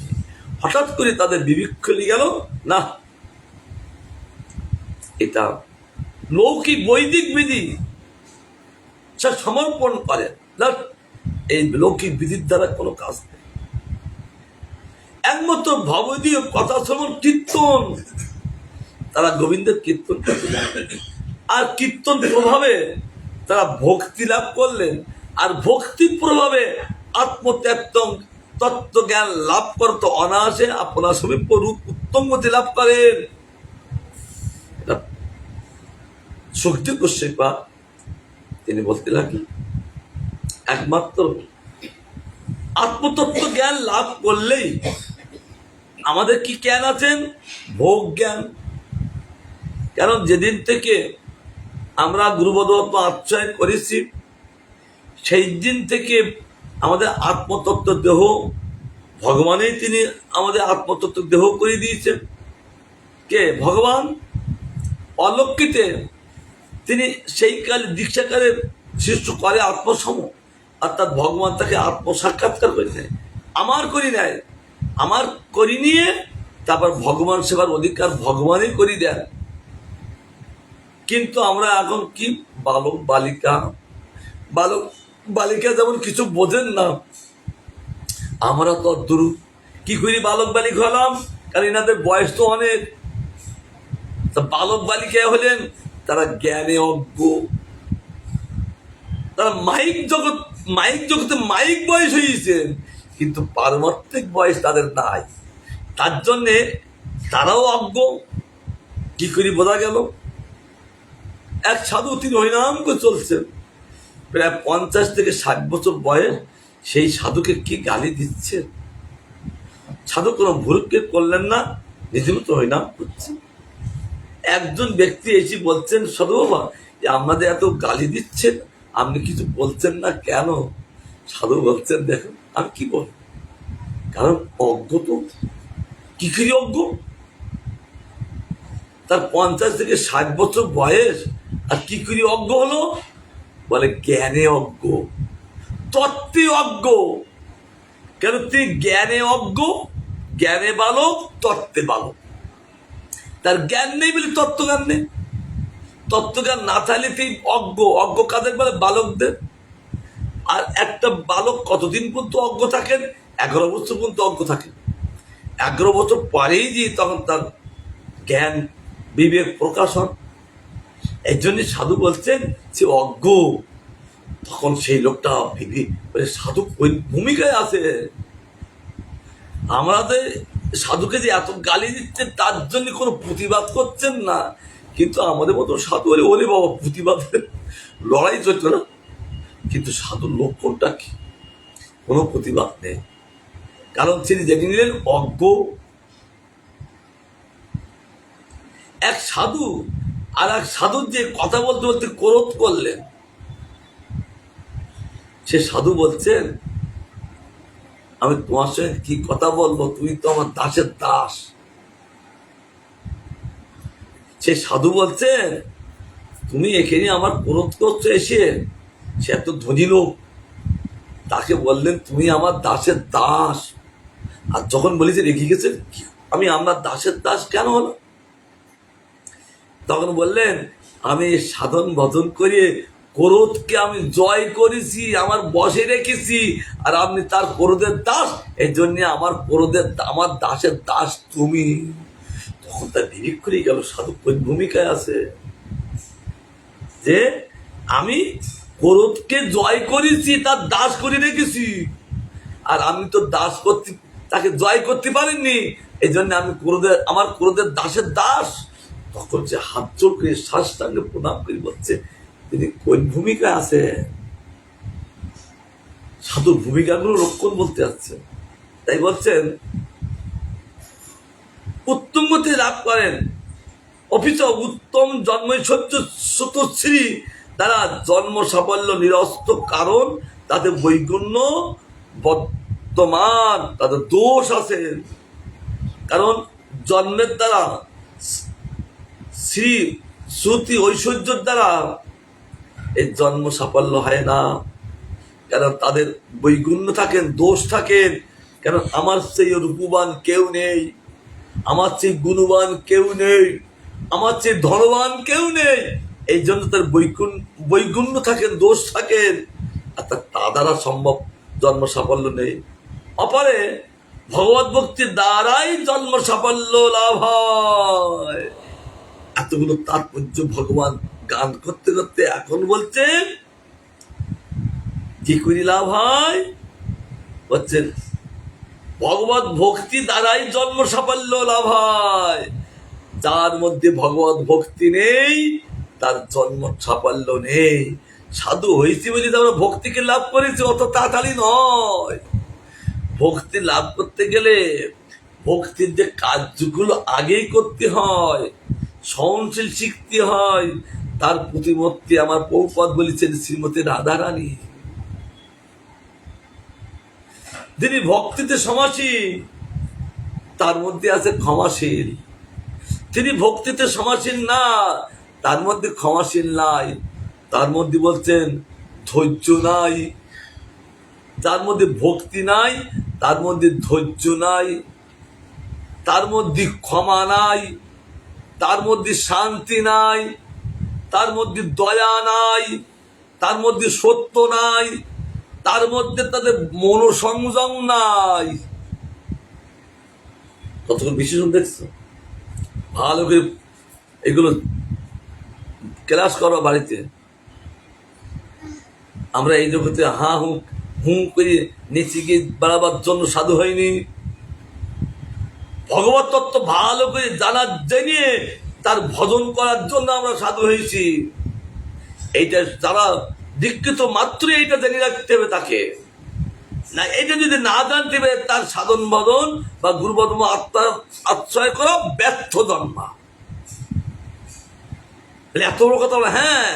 A: হঠাৎ করে তাদের বিবেক খুলে গেল, না এটা লৌকিক বৈদিক বিধি সে সমর্পণ করেন, এই লৌকিক বিধির দ্বারা কোনো কাজ নেই। একমাত্র ভগবদীয় কথা শ্রবণ কীর্তন, তারা গোবিন্দের কীর্তন করলেন, আর কীর্তন প্রভাবে তারা ভক্তি লাভ করলেন, আর ভক্তির প্রভাবে আত্মত্যাত্ম তত্ত্ব জ্ঞান লাভ করতে অনায়াসে আপনার সমীপ রূপ উত্তম গতি লাভ করেন। সুখদেব গোস্বামী তিনি বলতে লাগলেন, একমাত্র আত্মতত্ত্ব জ্ঞান লাভ করলেই আমাদের কি জ্ঞান আছেন? ভোগ জ্ঞান। কারণ যেদিন থেকে আমরা গুরুবদত্ত আশ্রয় করেছি সেই দিন থেকে আমাদের আত্মতত্ত্ব দেহ ভগবানেই তিনি আমাদের আত্মতত্ত্ব দেহ করে দিয়েছেন। কে? ভগবান। অলক্ষিতে তিনি সেই কালে দীক্ষাকালের শিষ্য করে আত্মসম, অর্থাৎ ভগবান তাকে আত্মসাক্ষাৎকার করে নেয়, আমার করি নেয়, আমার করি নিয়ে তারপর ভগবান সেবার অধিকার ভগবানই করি দেন। কিন্তু আমরা এখন কি বালক বালিকা, বালক বালিকা যেমন কিছু বোঝেন না, আমরা তো দূর কি করি বালক বালিকা হলাম, কারণ এনাদের বয়স তো অনেক। তা বালক বালিকা হলেন তারা জ্ঞানে অজ্ঞ, তারা মাইক জগতে মাইক বয়স হয়েছেন, কিন্তু পারমার্থিক বয়স তাদের নাই। তার জন্যে তারাও অজ্ঞ। কি করি বোঝা গেল? এক সাধু তিনি হরিনাম করে চলছেন, প্রায় 50 থেকে 60 বছর বয়স, সেই সাধুকে কি গালি দিচ্ছে। সাধু কোনো ভুলকে করলেন না, রীতিমতো হরিনাম করছেন। একজন ব্যক্তি এসে বলছেন, সাধু বাবা আমাদের এত গালি দিচ্ছেন, আপনি কিছু বলছেন না কেন? সাধু বলছেন, দেখুন আমি কি বল, কারণ অজ্ঞ তো। কি করি অজ্ঞ? তার 50 থেকে 60 বছর বয়স, আর কি করি অজ্ঞ হলো? বলে জ্ঞানে অজ্ঞ, তত্ত্বে অজ্ঞ। কেন? তুই জ্ঞানে অজ্ঞ, জ্ঞানে বালক, তত্ত্বে বালক। তার জ্ঞান নেই বলে তত্ত্বজ্ঞান নেই। তত্ত্বজ্ঞান না থাকলে তুই অজ্ঞ। অজ্ঞ কাদের বলে? বালকদের। আর একটা বালক কতদিন পর্যন্ত অজ্ঞ থাকেন? 11 বছর পর্যন্ত অজ্ঞ থাকেন। 11 বছর পরেই যে তখন তার জ্ঞান বিবেক প্রকাশ হন। এই জন্য সাধু বলছেন সে অজ্ঞ। তখন সেই লোকটা সাধু ওই ভূমিকায় আছে। আমাদের সাধুকে যে এত গালি দিচ্ছেন তার জন্য কোনো প্রতিবাদ করছেন না, কিন্তু আমাদের মতো সাধু হলে ওরে বাবা প্রতিবাদের লড়াই চলতো না। কিন্তু সাধুর লক্ষণটা কি? কোনো প্রতিবাদ নেই, কারণ তিনি জেনে নিলেন অজ্ঞ। এক সাধু আর এক সাধুর যে কথা বলতে বলতে ক্রোধ করলেন, সে সাধু বলছেন আমি তোমার সঙ্গে কি কথা বলবো, তুমি তো আমার দাসের দাস। সে সাধু বলছেন তুমি এখানে আমার ক্রোধ করছো এসে। সে এত ধনী লোক, তাকে বললেন তুমি আমার দাসের দাস। আর যখন বলেছে রেখে গেছে, আমি আমার দাসের দাস কেন হলো? তখন বললেন আমি সাধন ভজন করে ক্রোধকে আমি জয় করেছি, আমার বশে রেখেছি, আর আপনি তার ক্রোধের দাস। এই জন্য আমার দাসের দাস তুমি। তখন তার বিবেক করে গেল সাধু কোন ভূমিকায় আছে, যে আমি ক্রোধকে জয় করেছি, তার দাস করে রেখেছি, আর আমি তো তাকে জয় করতে পারিনি, এই জন্য আমি আমার ক্রোধের দাসের দাস। তখন সে হাত জোড় করে সাষ্টাঙ্গে প্রণাম করে বলছে তিনি কোন ভূমিকায় আছে। সাধুর ভূমিকাগুলো রক্ষণ বলতে যাচ্ছে। তাই বলছেন উত্তম গতি লাভ করেন অফিস উত্তম জন্মৈশ্বর্য সুতশ্রী, তারা জন্ম সাফল্য নিরস্ত, কারণ তাদের বৈগুণ্য বর্তমান, তাদের দোষ আছে। কারণ জন্মের দ্বারা শ্রী শ্রুতি ঐশ্বর্যের দ্বারা এই জন্ম সাফল্য হয় না, কারণ তাদের বৈগুণ্য থাকেন, দোষ থাকেন। কারণ আমার সেই রূপবান কেউ নেই, আমার চেয়ে গুণবান কেউ নেই, আমার চেয়ে ধনবান কেউ নেই। এই জন্য তার বৈগুণ্য থাকেন, দোষ থাকেন, আর তা দ্বারা সম্ভব জন্ম সাফল্য নেই। অপরে ভগবত ভক্তির দ্বারাই জন্ম সাফল্য লাভ হয়। এতগুলো তাৎপর্য ভগবান গান করতে করতে এখন বলছেন কি করি লাভ হয়? বলছেন ভগবত ভক্তি দ্বারাই জন্ম সাফল্য লাভ হয়। যার মধ্যে ভগবত ভক্তি নেই তার জন্ম সাফল্য নেই। সাধু হয়েছি বলে আমরা ভক্তিকে লাভ করেছি, অত তাড়াতাড়ি নয়। ভক্তি লাভ করতে গেলে ভক্তির যে কার্যগুলো আগেই করতে হয়, সহনশীল শিখতে হয়। তার প্রতিমূর্তি আমার প্রভুপাদ বলেছেন শ্রীমতী রাধারানী। যিনি ভক্তিতে সমাসীন তার মধ্যে আছে ক্ষমাশীল, তিনি ভক্তিতে সমাসীন না তার মধ্যে ক্ষমাশীল নাই, তার মধ্যে বলছেন ধৈর্য নাই, যার মধ্যে ভক্তি নাই তার মধ্যে ধৈর্য নাই, তার মধ্যে ক্ষমা নাই, তার মধ্যে শান্তি নাই, তার মধ্যে দয়া নাই, তার মধ্যে সত্য নাই, তার মধ্যে তাদের মনোসংযম নাই। কতক্ষণ বিশেষণ দেখছো? ভালো করে এগুলো ক্লাস করো বাড়িতে। আমরা এই জগতে হা হুঁ হুঁ করে নেচে গিয়ে বেড়াবার জন্য সাধু হয়নি। ভগবত তত্ত্ব ভালো করে জানার জেনে তার ভজন করার জন্য আমরা সাধু হয়েছি। এইটা যারা দীক্ষিত মাত্রই এইটা জেনে রাখতে হবে তাকে, না এটা যদি না জানতে পারে তার সাধন ভজন বা গুরুবর্ম আত্মা আশ্রয় করা ব্যর্থ জন্মা। এত বড় কথা বলে, হ্যাঁ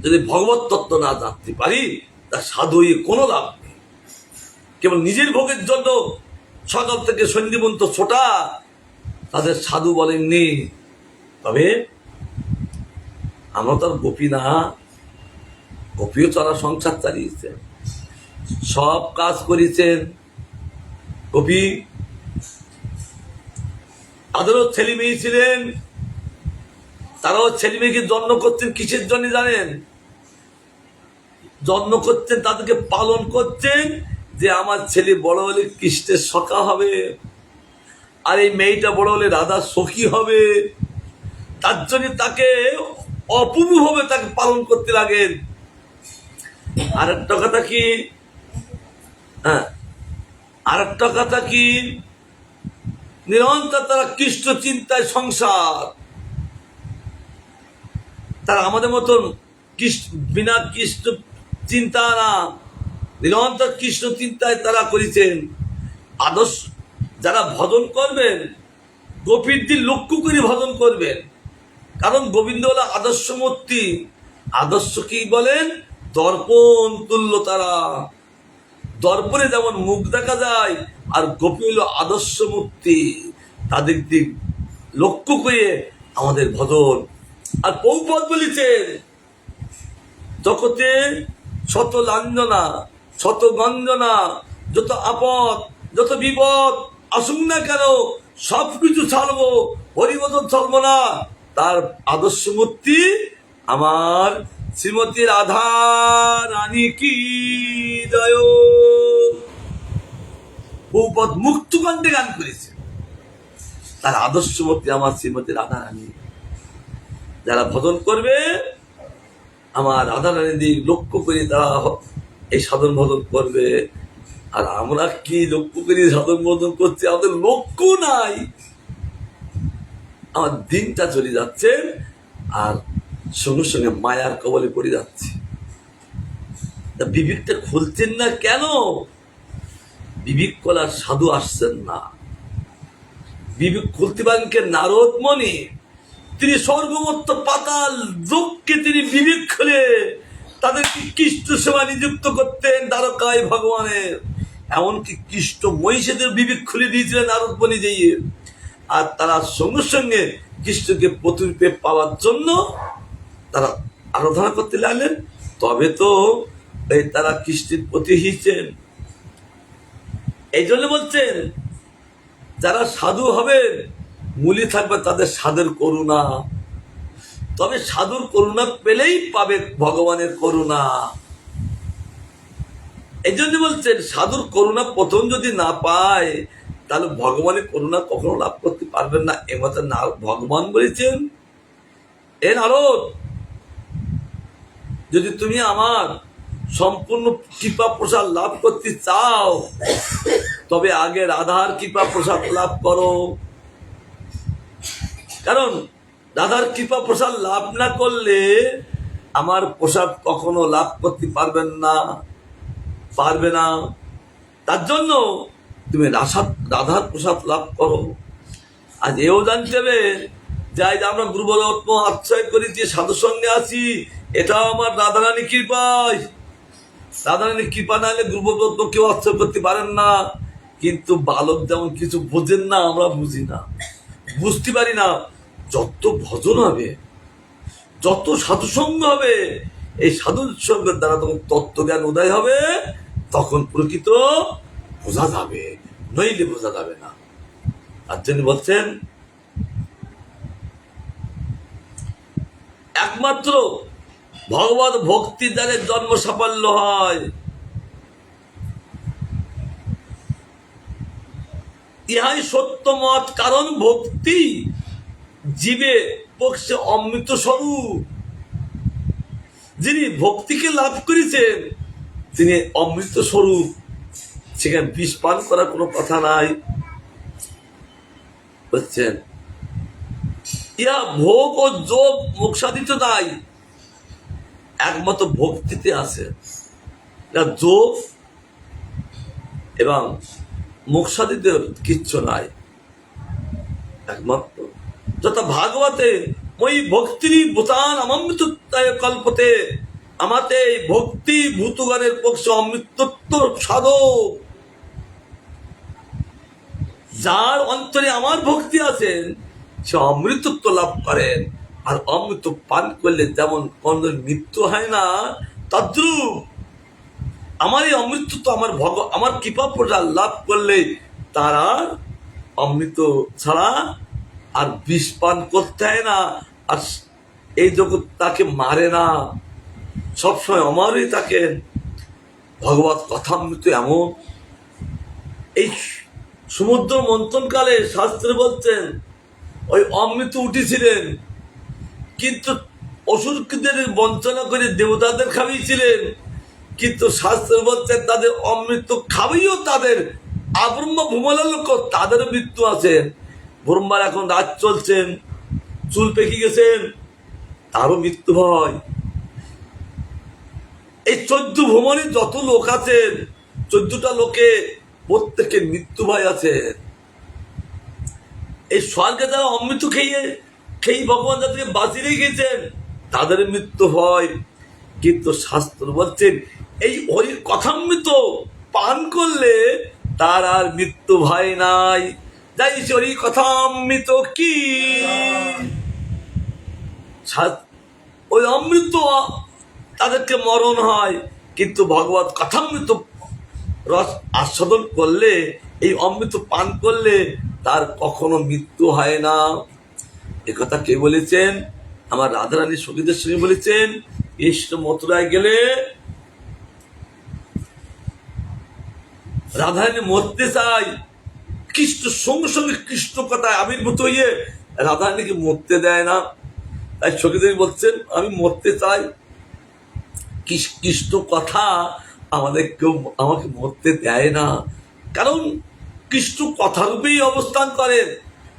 A: যদি ভগবত তত্ত্ব না জানতে পারি তার সাধু হয়ে কোনো লাভ নেই। কেবল নিজের ভোগের জন্য সকাল থেকে সন্ধ্যে পর্যন্ত ছোটা তাদের সাধু বলেননি। তবে আমরা তো আর গোপী না, গোপীও তারা সংসার চালিয়েছেন, সব কাজ করেছেন। গোপী তাদেরও ছেলে মেয়ে ছিলেন, তারাও ছেলে মেয়েকে জন্ম করতেন কিসের জন্য জানেন? জন্ম করতেন, তাদেরকে পালন করতেন যে আমার ছেলে বড় হলে কৃষ্ণের সখা হবে, আর এই মেয়েটা বড় হলে রাধার সখী হবে। তার জন্য তাকে অপূর্বভাবে তাকে পালন করতে লাগেন। আর একটা কথা কি, হ্যাঁ আর একটা কথা কি, নিরন্তর তারা কৃষ্ণ চিন্তায় সংসার। তারা আমাদের মতন বিনা কৃষ্ণ চিন্তা না, নিরন্তর কৃষ্ণ চিন্তায় তারা করেছেন। আদর্শ যারা ভজন করবেন গোপীর দিন লক্ষ্য করে ভজন করবেন, কারণ গোবিন্দ হল আদর্শ মূর্তি। আদর্শ কি বলেন? দর্পণ তুল্য তারা। দর্পণে যেমন মুখ দেখা যায়, আর গোপী হল আদর্শ মূর্তি। তাদের দিক লক্ষ্য করে আমাদের ভজন। আর পৌপদ বলেছেন, জগতে শত লাঞ্জনা শত গঞ্জনা, যত আপদ যত বিপদ আসুক না কেন সবকিছু ছাড়বো, হরিবদন ছাড়বো না। তার আদর্শ মূর্তি আমার শ্রীমতী রাধা রানী কি জয়। পৌপদ মুক্তকণ্ঠে গান করেছে, তার আদর্শ মূর্তি আমার শ্রীমতী রাধা রানী। যারা ভজন করবে আমার রাধা রানী দিক লক্ষ্য করে তারা এই সাধন ভজন করবে। আর আমরা কি লক্ষ্য করি সাধন ভজন করছি? আমাদের লক্ষ্য নাই, আমার দিনটা চলে যাচ্ছে আর সঙ্গে সঙ্গে মায়ার কবলে পড়ে যাচ্ছে। বিবেকটা খুলছেন না কেন? বিবেক কলার সাধু আসছেন না। বিবেক খুলতে পারেন কে? নারদ মনি, তিনি স্বর্গমত্ত পাতাল যোগকে তিনি বিবেক খুলে তাদেরকে কৃষ্ণ সেবা নিযুক্ত করতেন দ্বারকায় ভগবানের। এমনকি কৃষ্ণ মহিষীদের বিবেক খুলে দিয়েছিলেন নারদ মনি যেয়ে। আর তারা সঙ্গে সঙ্গে কৃষ্ণকে প্রতিরূপে পাওয়ার জন্য তারা আরাধনা করতে লাগলেন। তবে তো এই তারা কৃষ্ণের প্রতি হয়েছেন। এই জন্য বলছেন যারা সাধু হবেন মূলে থাকবে তাদের সাধের করুণা। তবে সাধুর করুণা পেলেই পাবে ভগবানের করুণা। এই জন্য বলছেন সাধুর করুণা প্রথম যদি না পায় তাহলে ভগবানের করুণা কখনো লাভ করতে পারবেন না। এমতে না ভগবান বলেছেন, এ নারদ, যদি তুমি আমার সম্পূর্ণ কৃপা প্রসাদ লাভ করতে চাও তবে আগে রাধার কৃপা প্রসাদ লাভ করো। কারণ রাধার কৃপা প্রসাদ লাভ না করলে আমার প্রসাদ কখনো লাভ করতে পারবেন না, পারবে না। তার জন্য তুমি রাধার প্রসাদ লাভ করো। আজ এও জানতে হবে যাই যে আমরা গুরুবরত্ন আশ্রয় করি যে সাধু সঙ্গে আছি, এটাও আমার রাধারানী কৃপায়। রাধারানীর কৃপা না হলে গুরুব্রত কেউ আশ্রয় করতে পারেন না। কিন্তু বালক যেমন কিছু বোঝেন না, আমরা বুঝি না, বুঝতে পারি না। যত ভজন হবে, যত সাধুসঙ্গ হবে, এই সাধু সঙ্গের দ্বারা তখন তত্ত্বজ্ঞান উদয় হবে, তখন প্রকৃত বোঝা যাবে, নইলে বোঝা যাবে না। তার জন্য বলছেন একমাত্র ভগবত ভক্তি দ্বারা জন্ম সাফল্য হয়। ইহাই সত্য মত, কারণ ভক্তি জীবে পক্ষে অমৃত স্বরূপ। যিনি ভক্তিকে লাভ করেছেন তিনি অমৃত স্বরূপ, সেখানে বিষ পান করার কোনো কথা নাই। বুঝছেন? ইহা ভোগ ও যোগ মোক্ষাদিত নাই, একমাত্র ভক্তিতে আছে। যোগ এবং মোক্ষাদিতে কিচ্ছু নাই, একমাত্র যথা ভাগবতে ওই ভক্তির ভূতান অমৃত কল্পতে, আমাতে এই ভক্তি ভূতগণের পক্ষে অমৃতত্ব সাধক। যার অন্তরে আমার ভক্তি আছেন সে অমৃতত্ব লাভ করেন। আর অমৃত পান করলে যেমন কোন মৃত্যু হয় না, তদ্রূপ আমার এই অমৃতত্ব আমার কৃপা প্রদান লাভ করলে তারা অমৃত ছাড়া আর বিষ পান করতে হয় না। আর এই জগৎ তাকে মারে না, সবসময় আমারই তাকে ভগবত কথামৃত এমন। এই সমুদ্র মন্থনকালে শাস্ত্রে বলছেন ওই অমৃত উঠেছিলেন, কিন্তু অসুরদের বঞ্চনা করে দেবতাদের খাইয়েছিলেন। কিন্তু শাস্ত্র বলছেন তাদের অমৃত খাওয়াইও তাদের আব্রহ্ম ভূমলের লোক, তাদেরও মৃত্যু আছে। ব্রহ্মার এখন রাজ চলছেন, চুল পেকে গেছেন, তারও মৃত্যু হয়। এই 14 ভ্রমণে যত লোক আছেন, 14টা লোকে প্রত্যেকের মৃত্যু ভয় আছে। এই স্বর্গে যারা অমৃত খেয়ে ভগবান যাদেরকে বাঁচিয়ে রেখেছেন তাদের মৃত্যু হয়। কিন্তু শাস্ত্র বলছেন এই হরির কথামৃত পান করলে তার আর মৃত্যু ভয় নাই। যাই হরি কথামৃত কি, ওই অমৃত তাদেরকে মরণ হয়, কিন্তু ভগবত কথামৃত রস আস্বাদন করলে, এই অমৃত পান করলে তার কখনো মৃত্যু হয় না। একথা কে বলেছেন? আমার রাধারানী সখীদের সঙ্গে বলেছেন। কৃষ্ণ মথুরায় গেলে রাধারানী মরতে চাই, কৃষ্ণ সঙ্গে সঙ্গে কৃষ্ণ কথায় আবির্ভূত হইয়ে রাধারানীকে মরতে দেয় না। তাই সখীদের বলছেন আমি মরতে চাই, কৃষ্ণ কথা আমাদের কেউ আমাকে মরতে দেয় না। কারণ কৃষ্ণ কথারূপেই অবস্থান করেন,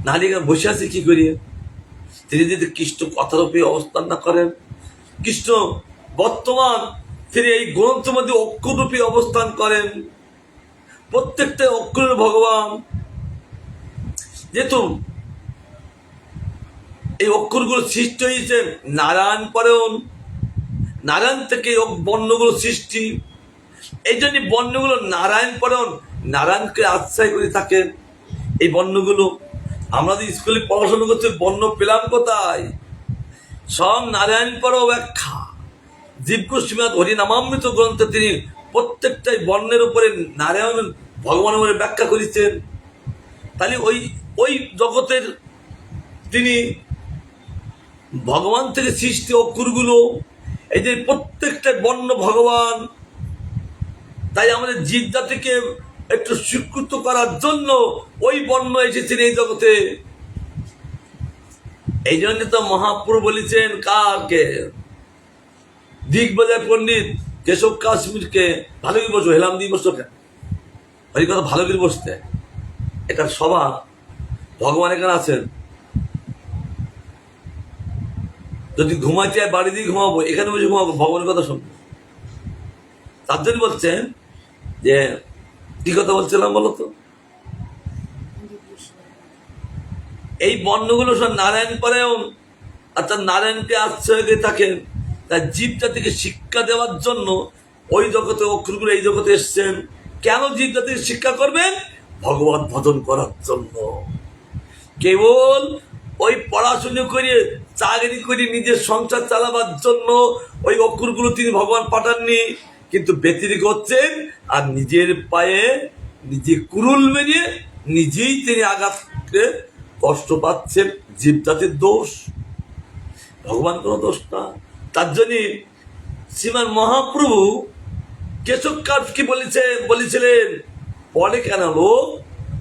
A: নারী বসে আছে কি করিয়ে? তিনি যদি কৃষ্ণ কথারূপে অবস্থান না করেন, কৃষ্ণ বর্তমান তিনি এই গ্রন্থের মধ্যে অক্ষররূপে অবস্থান করেন। প্রত্যেকটা অক্ষরের ভগবান, যেহেতু এই অক্ষরগুলো সৃষ্টি হয়েছেন নারায়ণ পরেন, নারায়ণ থেকে বর্ণগুলো সৃষ্টি। এই জন্য বর্ণগুলো নারায়ণ পরেন, নারায়ণকে আশ্রয় করে থাকেন। এই বর্ণগুলো আমরা যে স্কুলে পড়াশোনা করছি বর্ণ পেলাম কোথায়? সব নারায়ণ পর ব্যাখ্যা। জীবগোস্বীনাথ হরিনামামৃত গ্রন্থে তিনি প্রত্যেকটাই বর্ণের উপরে নারায়ণ ভগবানের উপরে ব্যাখ্যা করেছেন। তাহলে ওই জগতের তিনি ভগবান থেকে সৃষ্টি অক্ষরগুলো, এই যে প্রত্যেকটা বর্ণ ভগবান। তাই আমাদের জীব জাতিকে একটু স্বীকৃত করার জন্য ওই বর্ণ এসেছেন এই জগতে। এই জন্য তো মহাপুরু বলেছেন কাকে, দিগ্বজয় পণ্ডিত কেশব কাশ্মীরকে ভালো করে বসো, হেলাম দিয়ে বসো, কেন ওই কথা ভালো করে বসতে। এটা সভা, ভগবান এখানে আছেন। যদি ঘুমাইতে হয় বাড়ি দিয়ে ঘুমাবো, এখানে বসে ঘুমাবো, ভগবানের কথা শুনবো। তার জন্য বলছেন যে কি কথা বলছিলাম বলতো, এই বর্ণগুলো সব নারায়ণ পরায়ণ, অর্থাৎ নারায়ণকে আশ্রয় দিয়ে থাকেন। তাই জীব জাতিকে শিক্ষা দেওয়ার জন্য ওই জগতে অক্ষরগুলো এই জগতে এসছেন কেন? জীব জাতির শিক্ষা করবেন ভগবত ভজন করার জন্য। কেবল ওই পড়াশুনো করে চাকরি করে নিজের সংসার চালাবার জন্য ওই অক্ষরগুলো তিনি ভগবান পাঠাননি, কিন্তু ব্যতিরিক হচ্ছেন আর নিজের পায়ে নিজে কুরুল মেরিয়ে নিজেই তিনি আঘাত করে কষ্ট পাচ্ছেন। জীব জাতির দোষ, ভগবান কোনো দোষ না। তার জন্য শ্রীমান মহাপ্রভু কেশব কাঠ কি বলেছিলেন, বলে কেন লোক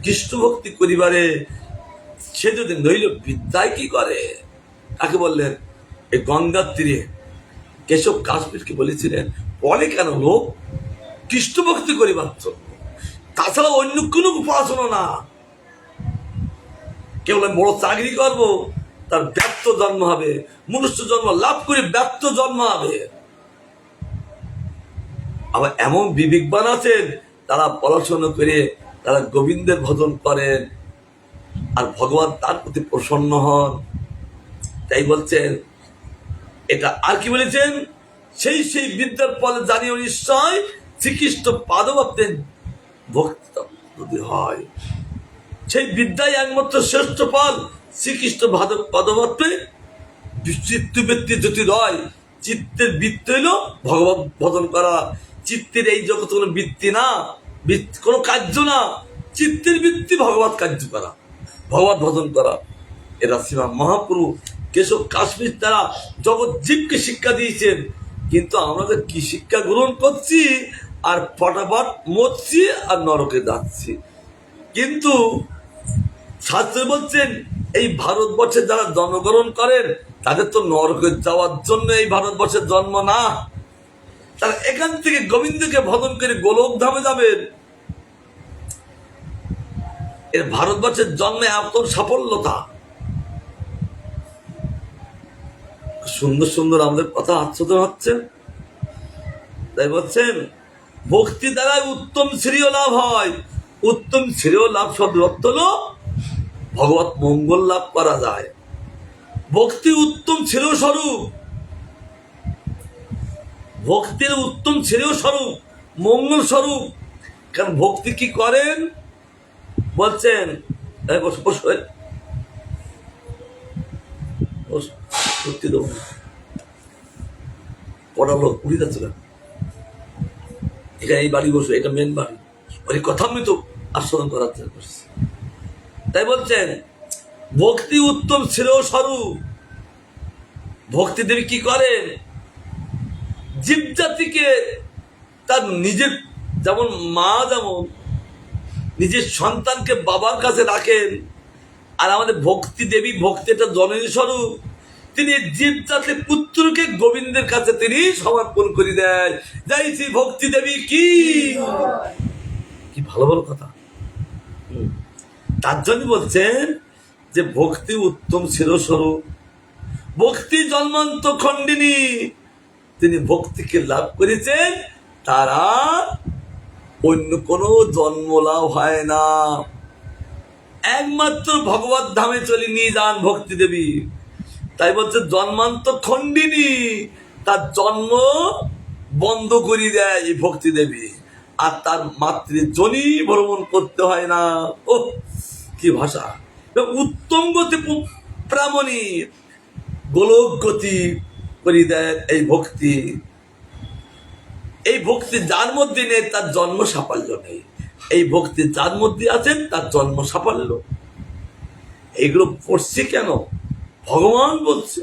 A: কৃষ্ণ ভক্তি করিবারে, সে যদি নইল বিদ্যায় কি করে? কাকে বললেন? এই গঙ্গার তীরে কেশব কাশ্মীরকে বলেছিলেন, বলে কেন লোক কৃষ্ণ ভক্তি করিবার জন্য, তাছাড়া অন্য কোনো পড়াশোনা না। কেবল আমি বড় চাকরি করবো, তার ব্যর্থ জন্ম হবে। মনুষ্য জন্ম লাভ করে ব্যর্থ জন্ম হবে। আবার এমন বিবেকবান আছেন, তারা পড়াশোনা করে তারা গোবিন্দের ভজন করেন, আর ভগবান তার প্রতি প্রসন্ন হন। তাই বলছেন এটা। আর কি বলেছেন? সেই সেই বিদ্যার ফলে জানিও নিশ্চয় শ্রীকৃষ্ণ পাদবাপ্তে ভক্তি যদি হয়, সেই বিদ্যায় একমাত্র শ্রেষ্ঠ ফল শ্রীকৃষ্ণ পদবাপ্তে চিত্তবৃত্তি যদি রয়। চিত্তের বৃত্তি হইল ভগবত ভজন করা। চিত্তের এই জগৎ কোনো বৃত্তি না, কোনো কার্য না। চিত্তের বৃত্তি ভগবত কার্য করা, ভগবত ভজন করা। এরা শ্রীমান মহাপ্রভু কেশব কাশ্মীর তারা জগৎ জীবকে শিক্ষা দিয়েছেন। কিন্তু আমরা কি শিক্ষা গ্রহণ করছি? আর ফটাফট মরছি আর নরকে যাচ্ছি। কিন্তু শাস্ত্রে বলছেন এই ভারতবর্ষে যারা জন্মগ্রহণ করেন তাদের তো নরকে যাওয়ার জন্য এই ভারতবর্ষের জন্ম না। তারা এখান থেকে গোবিন্দকে ভজন করে গোলক ধামে যাবেন। এর ভারতবর্ষের জন্মে এত সাফল্যতা। সুন্দর সুন্দর আমাদের কথা আচ্ছাদন হচ্ছে। তাই বলছেন ভক্তি দ্বারা উত্তম শ্রেয় লাভ হয়। উত্তম শ্রেয় লাভ শব্দ অর্থ হলো ভগবত মঙ্গল লাভ করা যায়। ভক্তি উত্তম শ্রেয় স্বরূপ, ভক্তির উত্তম শ্রেয় স্বরূপ, মঙ্গল স্বরূপ। কারণ ভক্তি কি করেন বলছেন, পড়ালো উড়ি যাচ্ছে না, এখানে এই বাড়ি বসে, এটা মেন বাড়ি, ওই কথা আমি তো আস্বাদন করার চেষ্টা করছি। তাই বলছেন ভক্তি উত্তম শ্রেয় স্বরূপ। ভক্তি দেবী কি করেন? জীব জাতিকে তার নিজের, যেমন মা যেমন নিজের সন্তানকে বাবার কাছে রাখেন, আর আমাদের ভক্তি দেবী ভক্তিটা জননী স্বরূপ। তিনি জীব জাতি পুত্রকে গোবিন্দের কাছে তিনি সমর্পণ করে দেয়। যাই শ্রী ভক্তি দেবী কি ভালো ভালো কথা। তার জন্য বলছেন যে ভক্তি উত্তম শিরস্বরূপ, ভক্তি জন্মান্ত খণ্ডিনী। তিনি ভক্তিকে লাভ করেছেন, তারা অন্য কোনো জন্ম লাভ হয় না। একমাত্র ভগবত ধামে চলে নিয়ে যান ভক্তি দেবী। তাই বলছে জন্মান্ত খণ্ডিনী, তার জন্ম বন্ধ করে দেয় এই ভক্তি দেবী। আর তার মাতৃজনী ভ্রমণ করতে হয় না। ও কি ভাষা! উত্তম গতি প্রামণী, গোলক গতি করে দেয় এই ভক্তি। এই ভক্তি যার মধ্যে নেই তার জন্ম সাফল্য নেই। এই ভক্তি যার মধ্যে আছেন তার জন্ম সাফল্য। এগুলো পড়ছি কেন? ভগবান বলছে।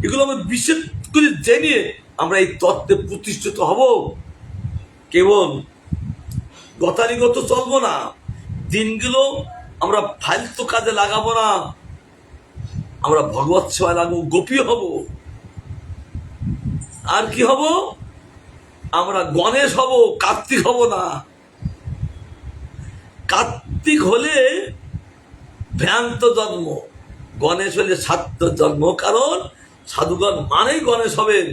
A: এগুলো আমরা বিশেষ করে জেনে আমরা এই তত্ত্বে প্রতিষ্ঠিত হব। কেবল গতানুগত চলবো না, দিনগুলো আমরা ফালতু কাজে লাগাবো না। আমরা ভগবত সেবায় লাগবো, গোপী হব। আর কি হব? আমরা গণেশ হব, কার্তিক হব না। কার্তিক হলে ভ্রান্ত জন্ম, গণেশ হলে সাত্য জন্ম। কারণ সাধুগণ মানেই গণেশ হবেন।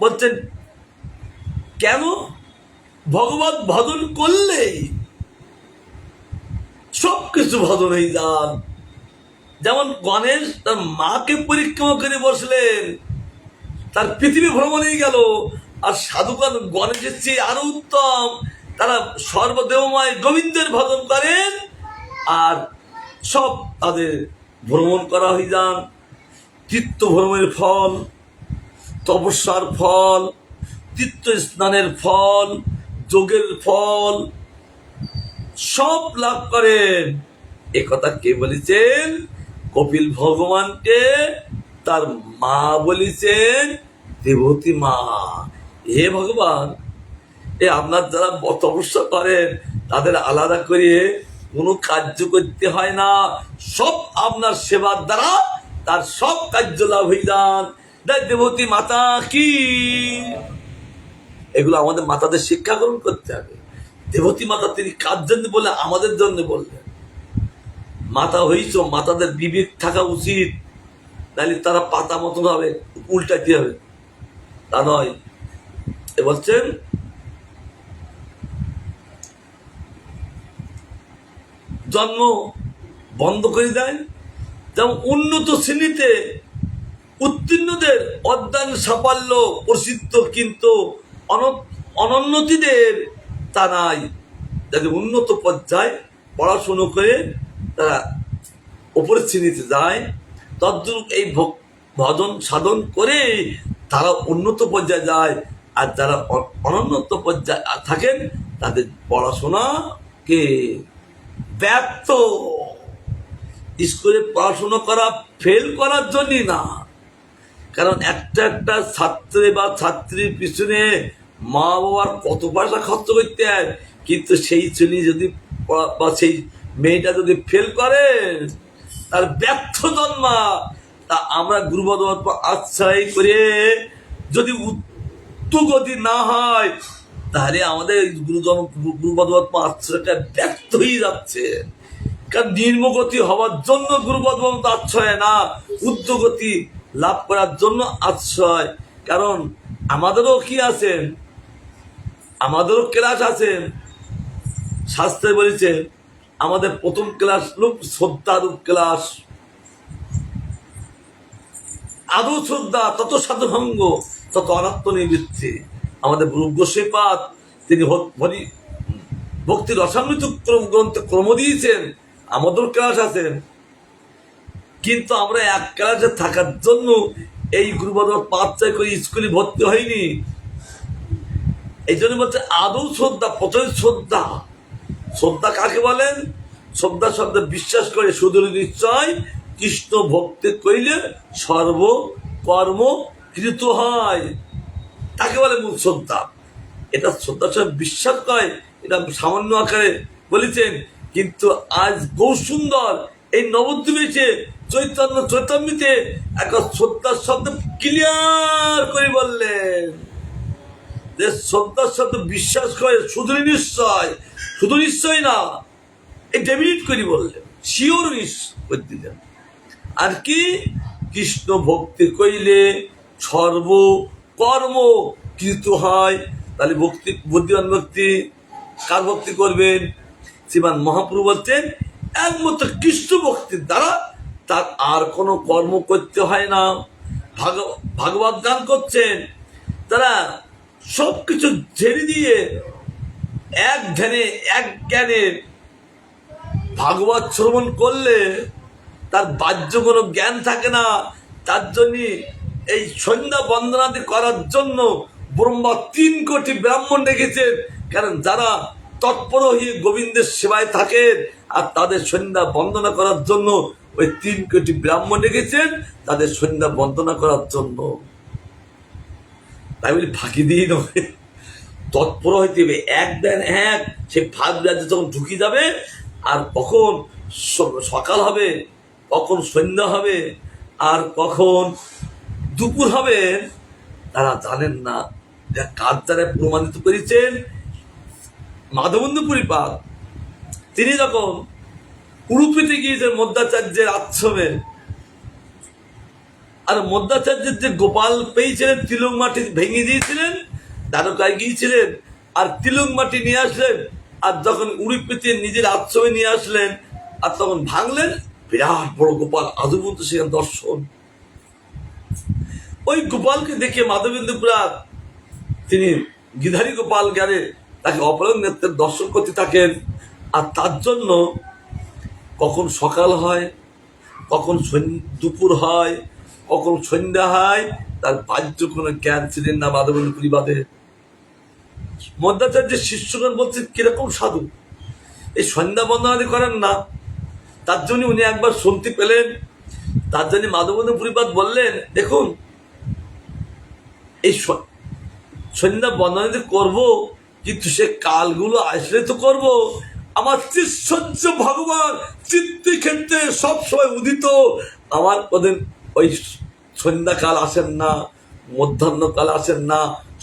A: বলছেন কেন? ভগবত ভজন করলেই সবকিছু ভজন হয়ে যান। যেমন গণেশ তার মাকে পরিক্রমা করে বসলেন, তার পৃথিবী ভ্রমণেই গেল। আর সাধুগণ গণেশের চেয়ে আরো উত্তম, তারা সর্বদেবময় গোবিন্দের ভজন করেন আর সব তাদের ভ্রমণ করা হয়ে যান। তীর্থ ভ্রমণের ফল, তপস্যার ফল, তীর্থ স্নানের ফল, যোগের ফল সব লাভ করেন। একথা কে বলেছেন? কপিল ভগবানকে তার মা বলেছেন, দেবতী মা। হে ভগবান, আপনার যারা তপস্যা করেন তাদের আলাদা করে কোনো কার্য করতে হয় না, সব আপনার সেবার দ্বারা তার সব কার্য লাভ হয়ে যান। দেবতী মাতা কি, এগুলো আমাদের মাতাদের শিক্ষা গ্রহণ করতে হবে। দেবতী মাতা তিনি কার জন্য বলে? আমাদের জন্য বললেন। মাতা হইছ, মাতাদের বিবেক থাকা উচিত, নাহলে তারা পাতা মতন হবে, উল্টাইতে হবে, তা নয়। এ বলছেন জন্ম বন্ধ করে দেয়। যেমন উন্নত শ্রেণীতে উত্তীর্ণদের অধ্যয়ন সাফল্য প্রসিদ্ধ, কিন্তু অনুন্নতিদের তা নাই। যাদের উন্নত পর্যায়ে পড়াশুনো করে তারা উপরের শ্রেণীতে যায়, তদ্রূপ এই ভজন সাধন করে তারা উন্নত পর্যায়ে যায়। আর যারা অনুন্নত পর্যায়ে থাকেন তাদের পড়াশোনাকে ব্যর্থ। স্কুলে পড়াশোনা করা ফেল করার জন্যই না, কারণ একটা একটা ছাত্রে বা ছাত্রীর পিছনে মা বাবার কত পয়সা খরচ করতে হয়, কিন্তু সেই ছেলে যদি বা সেই মেয়েটা যদি ফেল করে তার ব্যর্থ জন্মা। তা আমরা গুরুপদ আশ্রয় করে যদি উত্তগতি না হয়, তাহলে আমাদের গুরুপদ আশ্রয়টা ব্যর্থ হয়ে যাচ্ছে। কারণ নিম্নগতি হওয়ার জন্য গুরুপদ আশ্রয় না, উদ্যোগতি লাভ করার জন্য আশ্রয়। কারণ আমাদেরও কি আছেন, আমাদেরও ক্লাস আছেন। শাস্ত্রে বলেছে আমাদের প্রথম ক্লাস লোক শ্রদ্ধারূপ ক্লাস। আদৌ শ্রদ্ধা তত সাধুভঙ্গ তত অনাত্ম নিবৃত্তি। আমাদের গোস্বামীপাদ তিনি ভক্তি রসামৃত গ্রন্থে ক্রম দিয়েছেন, আমাদের ক্লাস আছেন। কিন্তু আমরা এক ক্লাসে থাকার জন্য এই গুরুপদ পাঁচটায় করে স্কুলে ভর্তি হয়নি। এই জন্য বলছে আদৌ শ্রদ্ধা, প্রথমে শ্রদ্ধা। শ্রদ্ধা কাকে বলেন? শ্রদ্ধা শব্দে বিশ্বাস করে সুদূর নিশ্চয় কৃষ্ণ ভক্তি কইলে সর্বকর্ম কৃত হয়, তাকে বলে মূল শ্রদ্ধা। এটা শ্রদ্ধার সঙ্গে বিশ্বাস করে, এটা সামান্য আকারে বলেছেন। কিন্তু আজ গৌরসুন্দর এই নবদ্বীপে এসে চৈতন্যতে একটা শ্রদ্ধার শব্দ ক্লিয়ার করে বললেন যে শ্রদ্ধার শব্দ বিশ্বাস করে শুধু নিশ্চয়, শুধু নিশ্চয় না, এই ডেবিট করে বললেন, শিওর করে দিলেন। আর কি? কৃষ্ণ ভক্তি কইলে সর্বকর্ম কৃত হয়। তাহলে ভক্তি, বুদ্ধিমান ভক্তি কার ভক্তি করবেন? শ্রীমান মহাপ্রভু বলছেন একমাত্র কৃষ্ণ ভক্তির দ্বারা তার আর কোনো কর্ম করতে হয় না। ভাগবত গান করছেন, তারা সব কিছু ছেড়ে দিয়ে এক ধ্যানে এক জ্ঞানে ভাগবত শ্রবণ করলে তার বাহ্য কোনো জ্ঞান থাকে না। তার জন্য এই সন্ধ্যা বন্দনাদি করার জন্য ব্রহ্মা 3 কোটি ব্রাহ্মণ রেখেছেন। কারণ যারা তৎপর হয়ে গোবিন্দের সেবায় থাকেন আর তাদের সন্ধ্যা বন্দনা করার জন্য ওই 3 কোটি ব্রাহ্মণ রেখেছেন, তাদের সন্ধ্যা বন্দনা করার জন্য। তাই বলি ফাঁকি দিয়ে নয়, তৎপর হইতে হবে। এক দেন এক, সে ভাগ রাজ্যে যখন ঢুকি যাবে, আর কখন সকাল হবে, কখন সন্ধ্যা হবে, আর কখন দুপুর হবে তারা জানেন না। কার দ্বারা প্রমাণিত করেছেন? মাধবেন্দ্র পুরীপাদ তিনি যখন উড়ুপিতে গিয়েছেন মধ্যাচার্যের আশ্রমে, আর মধ্যাচার্যের যে গোপাল পেয়েছিলেন তিলক মাটি ভেঙে দিয়েছিলেন, দ্বারকায় গিয়েছিলেন আর তিলক মাটি নিয়ে আসলেন, আর যখন উড়ুপিতে নিজের আশ্রমে নিয়ে আসলেন আর তখন ভাঙলেন, বিরাট বড় গোপাল আজও পর্যন্ত সেখানে দর্শন। ওই গোপালকে দেখে মাধবেন্দ্র পুরাত তিনি গিধারী গোপাল জ্ঞানে তাকে অপরাধ নেত্রের দর্শন করতে থাকেন। আর তার জন্য কখন সকাল হয়, কখন দুপুর হয়, কখন সন্ধ্যা হয়, তার বাহ্য কোনো জ্ঞান ছিলেন না মাধবেন্দ্র পুরীবাদে। মধ্যাচার্যের শিষ্যগণ বলছেন কিরকম সাধু, এই সন্ধ্যা বন্দনাদি করেন না। তার জন্য উনি একবার শুনতে পেলেন, তার জন্য মাধবেন্দ্র পুরীবাদ বললেন, দেখুন এই সন্ধ্যা বন্দনাদি করব, কিন্তু সে কালগুলো আসলে তো করব। আমার চিৎসহ্য ভগবান চিত্তে ক্ষেত্রে সবসময় উদিত, আমার ওদের ওই সন্ধ্যাকাল আসেন না, মধ্যাহ্নকাল আসেন না,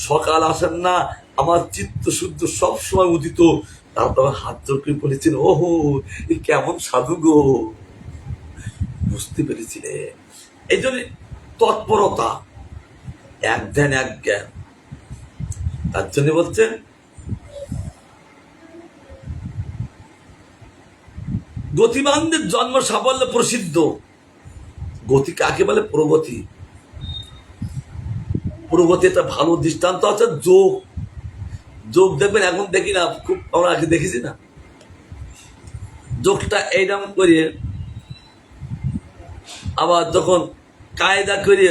A: সকাল আসেন না, আমার চিত্ত শুদ্ধ সবসময় উদিত। তারপর হাত জোর করে বলেছেন, ওহো এ কেমন সাধু গো, বুঝতে পেরেছিলেন। এই জন্য তৎপরতা, এক ধ্যান এক জ্ঞান। তার জন্য বলছেন গতিমানদের জন্ম সাফল্য প্রসিদ্ধ। গতি কাকে বলে? প্রগতি। প্রগতি একটা ভালো দৃষ্টান্ত আছে যোগ। যোগ দেখবেন, এখন দেখি না, খুব আমরা আগে দেখেছি না, যোগটা এইরকম করে আবার যখন কায়দা করে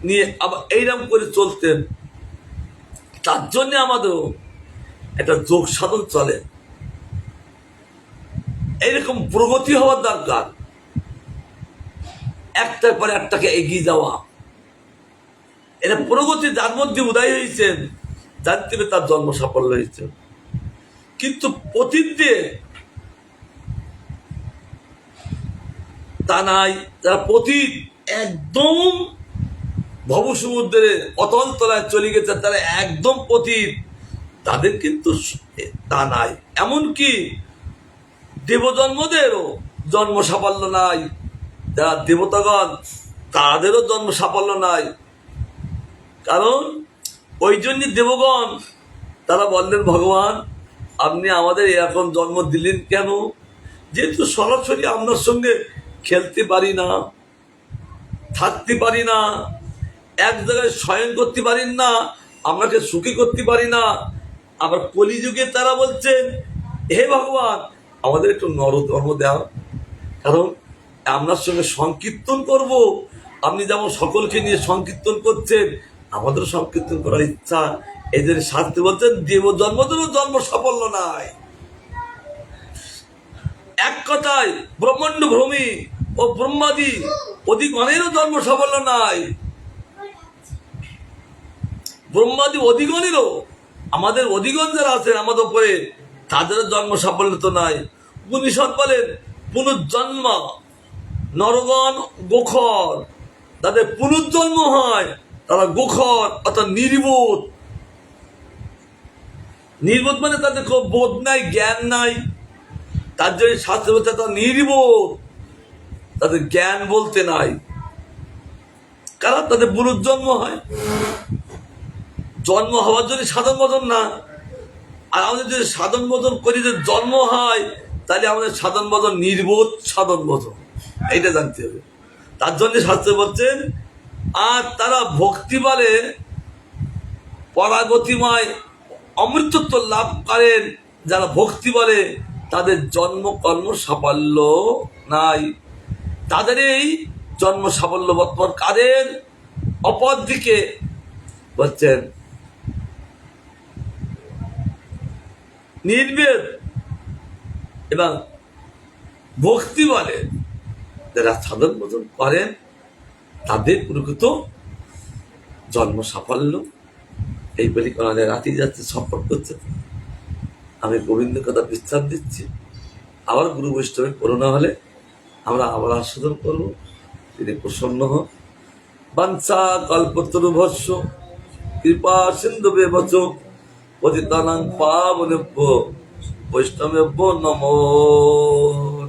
A: নিয়ে আবার এইরকম করে চলতেন। তার জন্য আমাদেরও একটা যোগ সাধন চলে। এইরকম প্রগতি হওয়ার দরকার, একটার পরে একটাকে এগিয়ে যাওয়া। এটা প্রগতি যার মধ্যে উদয় হয়েছেন, জানতে হবে তার জন্ম সাফল্য হয়েছে। কিন্তু পতিতদের তা নাই, যারা পতিত একদম ভবসমুদ্রে অতল তলায় চলে গেছে, তারা একদম পতিত, তাদের কিন্তু তা নাই। এমনকি দেবজন্মদেরও জন্ম সাফল্য নাই, যারা দেবতাগণ তাদেরও জন্ম সাফল্য নাই। কারণ ওই জন্য দেবগণ তারা বললেন, ভগবান আপনি আমাদের এরকম জন্ম দিলেন কেন? যেহেতু সরাসরি আপনার সঙ্গে খেলতে পারি না, থাকতে পারি না, এক জায়গায় শয়ন করতে পারি না, আপনাকে সুখী করতে পারি না। আবার কলিযুগে তারা বলছেন, হে ভগবান আমাদের একটু নরধর্ম দাও, কারণ আপনার সঙ্গে সংকীর্তন করব। আপনি যেমন সকলকে নিয়ে সংকীর্তন করছেন, আমাদেরও সংকীর্তন করার ইচ্ছা। এই জন্য শাস্ত্রে বলছেন দেব জন্মদেরও জন্ম সাফল্য নাই। এক কথায় ব্রহ্মাণ্ড ভ্রমি ও ব্রহ্মাদি অধিগণেরও জন্ম সাফল্য নাই। ব্রহ্মাদি অধিগণেরও, আমাদের অধিগণ যারা আছেন আমাদের উপরে, তাদেরও জন্ম সাফল্য তো নাই। উপনিষদ বলেন পুনর্জন্ম, নরগণ গোখর, তাদের পুনর্জন্ম হয়, তারা গোখর অর্থাৎ নির্বোধ। নির্বোধ মানে তাদের কোনো বোধ নাই, জ্ঞান নাই। তার জন্য শাস্ত্র বলছে তারা নির্বোধ, তাদের জ্ঞান বলতে নাই। কারণ তাদের পুনর্জন্ম হয়। জন্ম হওয়ার জন্য সাধন বদন না। আর আমাদের যদি সাধন বদন করি যে জন্ম হয়, তাহলে আমাদের সাধন বদন নির্বোধ সাধন বদন, এইটা জানতে হবে। তার জন্য শাস্ত্র বলছেন, আর তারা ভক্তি বলে পরাগতিময় অমৃতত্ব লাভ করেন। যারা ভক্তি বলে তাদের জন্ম কর্ম সাফল্য নাই। তাদের এই জন্ম সাফল্য বর্তমান কাদের? অপর দিকে বলছেন নির্বেদ এবং ভক্তি বলে যারা সাধন বোধন করেন, তাদের প্রকৃত জন্ম সাফল্য। এই বলি কোরআনে রাতি যাচ্ছে, সম্পর্ক করছে। আমি গোবিন্দ কথা বিস্তার দিচ্ছি। আবার গুরু বৈষ্ণবের করুণা হলে আমরা আবার আস্বাদন করবো, তিনি প্রসন্ন হন। বাঞ্ছা কল্পতরুভস্য কৃপা সিন্ধুবে বচ পতিতানাং পাবনেভ্যো বৈষ্ণবেভ্যো নমঃ।